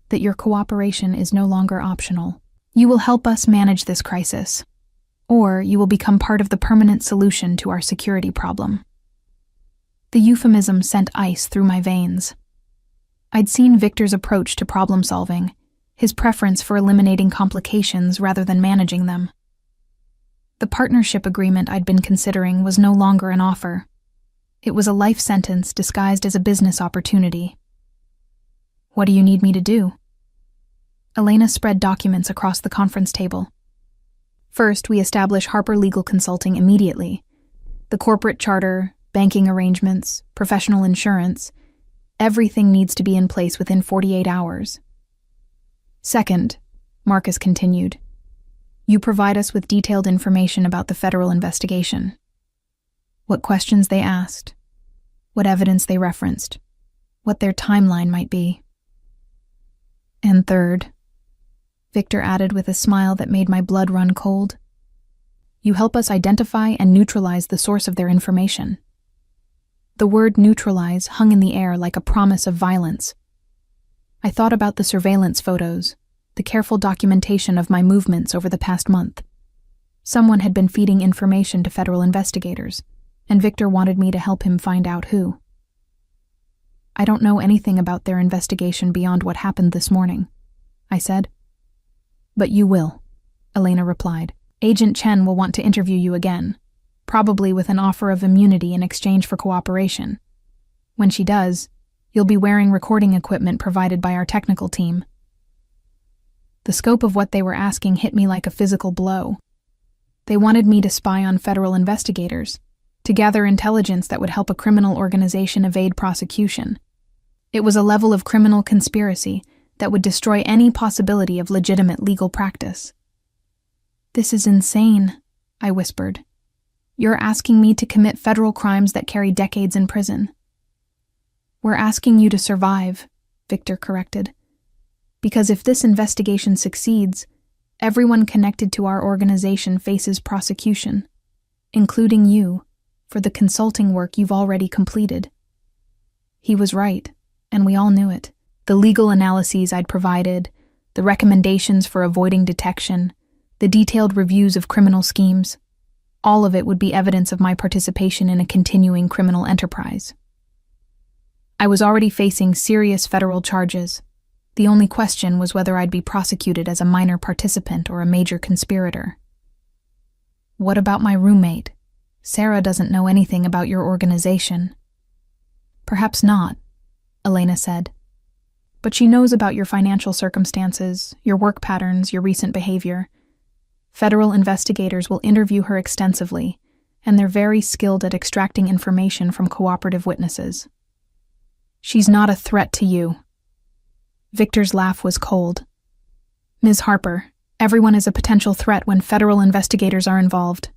"that your cooperation is no longer optional. You will help us manage this crisis, or you will become part of the permanent solution to our security problem." The euphemism sent ice through my veins. I'd seen Victor's approach to problem solving, his preference for eliminating complications rather than managing them. The partnership agreement I'd been considering was no longer an offer. It was a life sentence disguised as a business opportunity. "What do you need me to do?" Elena spread documents across the conference table. "First, we establish Harper Legal Consulting immediately. The corporate charter, banking arrangements, professional insurance, everything needs to be in place within 48 hours. Second," Marcus continued, "you provide us with detailed information about the federal investigation. What questions they asked, what evidence they referenced, what their timeline might be. And third, Victor added with a smile that made my blood run cold. You help us identify and neutralize the source of their information. The word neutralize hung in the air like a promise of violence. I thought about the surveillance photos, the careful documentation of my movements over the past month. Someone had been feeding information to federal investigators, and Victor wanted me to help him find out who. I don't know anything about their investigation beyond what happened this morning, I said. But you will, Elena replied. Agent Chen will want to interview you again, probably with an offer of immunity in exchange for cooperation. When she does, you'll be wearing recording equipment provided by our technical team. The scope of what they were asking hit me like a physical blow. They wanted me to spy on federal investigators, to gather intelligence that would help a criminal organization evade prosecution. It was a level of criminal conspiracy that would destroy any possibility of legitimate legal practice. This is insane, I whispered. You're asking me to commit federal crimes that carry decades in prison. We're asking you to survive, Victor corrected. Because if this investigation succeeds, everyone connected to our organization faces prosecution, including you, for the consulting work you've already completed. He was right, and we all knew it. The legal analyses I'd provided, the recommendations for avoiding detection, the detailed reviews of criminal schemes, all of it would be evidence of my participation in a continuing criminal enterprise. I was already facing serious federal charges. The only question was whether I'd be prosecuted as a minor participant or a major conspirator. What about my roommate? Sarah doesn't know anything about your organization. Perhaps not, Elena said. But she knows about your financial circumstances, your work patterns, your recent behavior. Federal investigators will interview her extensively, and they're very skilled at extracting information from cooperative witnesses. She's not a threat to you. Victor's laugh was cold. Ms. Harper, everyone is a potential threat when federal investigators are involved.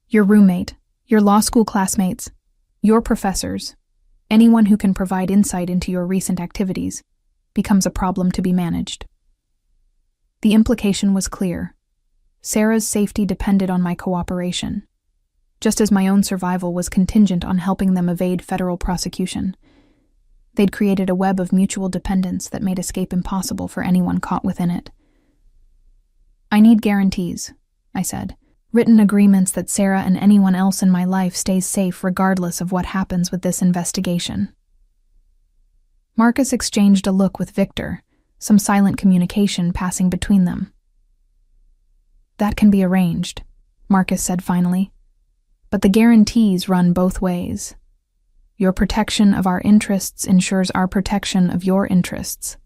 Your roommate, your law school classmates, your professors, anyone who can provide insight into your recent activities, becomes a problem to be managed. The implication was clear. Sarah's safety depended on my cooperation, just as my own survival was contingent on helping them evade federal prosecution. They'd created a web of mutual dependence that made escape impossible for anyone caught within it. I need guarantees, I said, written agreements that Sarah and anyone else in my life stays safe regardless of what happens with this investigation. Marcus exchanged a look with Victor, some silent communication passing between them. That can be arranged, Marcus said finally, but the guarantees run both ways. Your protection of our interests ensures our protection of your interests.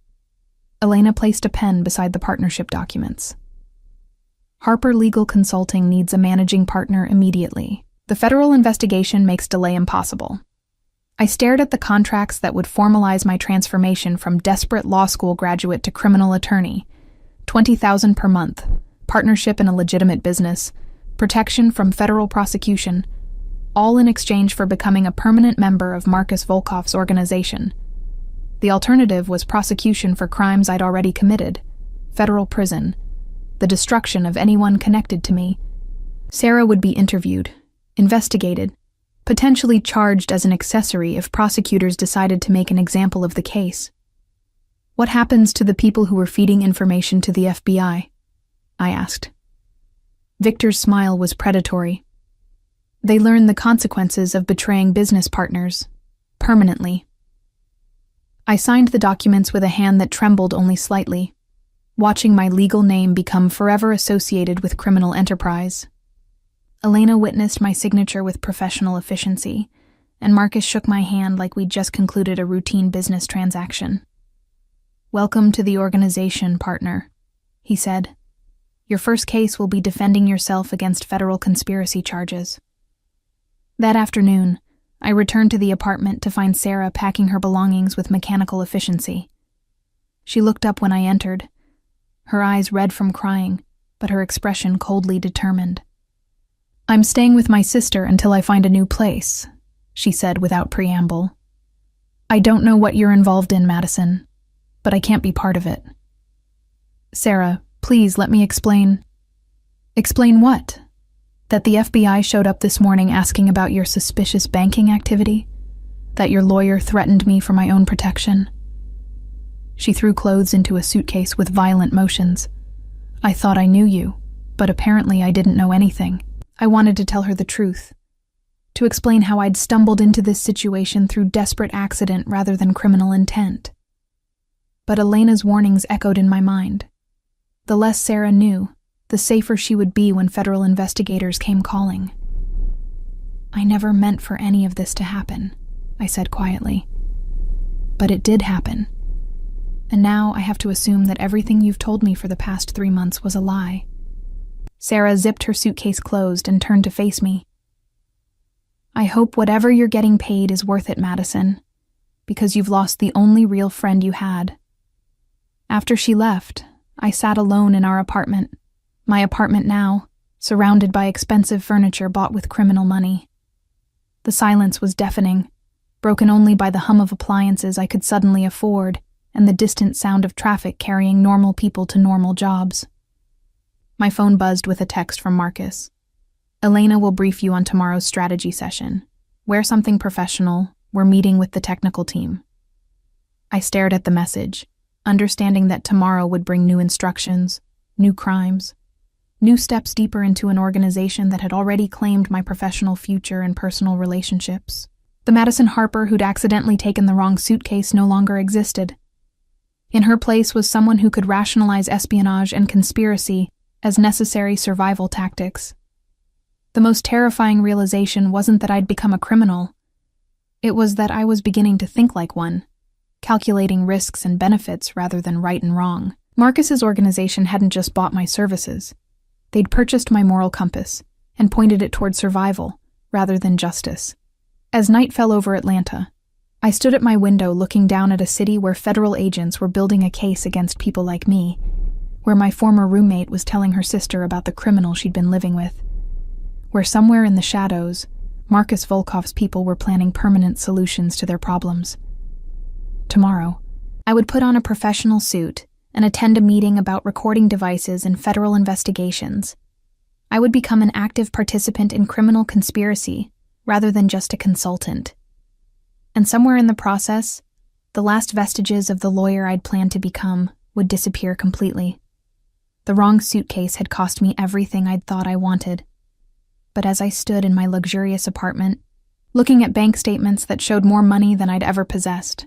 Elena placed a pen beside the partnership documents. Harper Legal Consulting needs a managing partner immediately. The federal investigation makes delay impossible. I stared at the contracts that would formalize my transformation from desperate law school graduate to criminal attorney. $20,000 per month, partnership in a legitimate business, protection from federal prosecution, all in exchange for becoming a permanent member of Marcus Volkoff's organization. The alternative was prosecution for crimes I'd already committed, federal prison, the destruction of anyone connected to me. Sarah would be interviewed, investigated, potentially charged as an accessory if prosecutors decided to make an example of the case. What happens to the people who were feeding information to the FBI? I asked. Victor's smile was predatory. They learn the consequences of betraying business partners, permanently. I signed the documents with a hand that trembled only slightly, watching my legal name become forever associated with criminal enterprise. Elena witnessed my signature with professional efficiency, and Marcus shook my hand like we'd just concluded a routine business transaction. Welcome to the organization, partner, he said. Your first case will be defending yourself against federal conspiracy charges. That afternoon, I returned to the apartment to find Sarah packing her belongings with mechanical efficiency. She looked up when I entered, her eyes red from crying, but her expression coldly determined. I'm staying with my sister until I find a new place, she said without preamble. I don't know what you're involved in, Madison, but I can't be part of it. Sarah, Please let me explain. Explain what? That the FBI showed up this morning asking about your suspicious banking activity? That your lawyer threatened me for my own protection? She threw clothes into a suitcase with violent motions. I thought I knew you, but apparently I didn't know anything. I wanted to tell her the truth, to explain how I'd stumbled into this situation through desperate accident rather than criminal intent. But Elena's warnings echoed in my mind. The less Sarah knew, the safer she would be when federal investigators came calling. I never meant for any of this to happen, I said quietly. But it did happen. And now I have to assume that everything you've told me for the past 3 months was a lie. Sarah zipped her suitcase closed and turned to face me. I hope whatever you're getting paid is worth it, Madison, because you've lost the only real friend you had. After she left, I sat alone in our apartment, my apartment now, surrounded by expensive furniture bought with criminal money. The silence was deafening, broken only by the hum of appliances I could suddenly afford and the distant sound of traffic carrying normal people to normal jobs. My phone buzzed with a text from Marcus. Elena will brief you on tomorrow's strategy session. Wear something professional. We're meeting with the technical team. I stared at the message, understanding that tomorrow would bring new instructions, new crimes, new steps deeper into an organization that had already claimed my professional future and personal relationships. The Madison Harper who'd accidentally taken the wrong suitcase no longer existed. In her place was someone who could rationalize espionage and conspiracy as necessary survival tactics. The most terrifying realization wasn't that I'd become a criminal. It was that I was beginning to think like one, calculating risks and benefits rather than right and wrong. Marcus's organization hadn't just bought my services. They'd purchased my moral compass and pointed it toward survival rather than justice. As night fell over Atlanta, I stood at my window looking down at a city where federal agents were building a case against people like me, where my former roommate was telling her sister about the criminal she'd been living with, where somewhere in the shadows, Marcus Volkov's people were planning permanent solutions to their problems. Tomorrow, I would put on a professional suit and attend a meeting about recording devices and federal investigations. I would become an active participant in criminal conspiracy rather than just a consultant. And somewhere in the process, the last vestiges of the lawyer I'd planned to become would disappear completely. The wrong suitcase had cost me everything I'd thought I wanted. But as I stood in my luxurious apartment, looking at bank statements that showed more money than I'd ever possessed,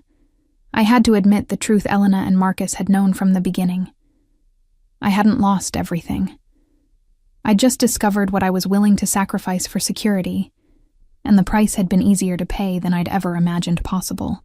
I had to admit the truth Elena and Marcus had known from the beginning. I hadn't lost everything. I'd just discovered what I was willing to sacrifice for security, and the price had been easier to pay than I'd ever imagined possible.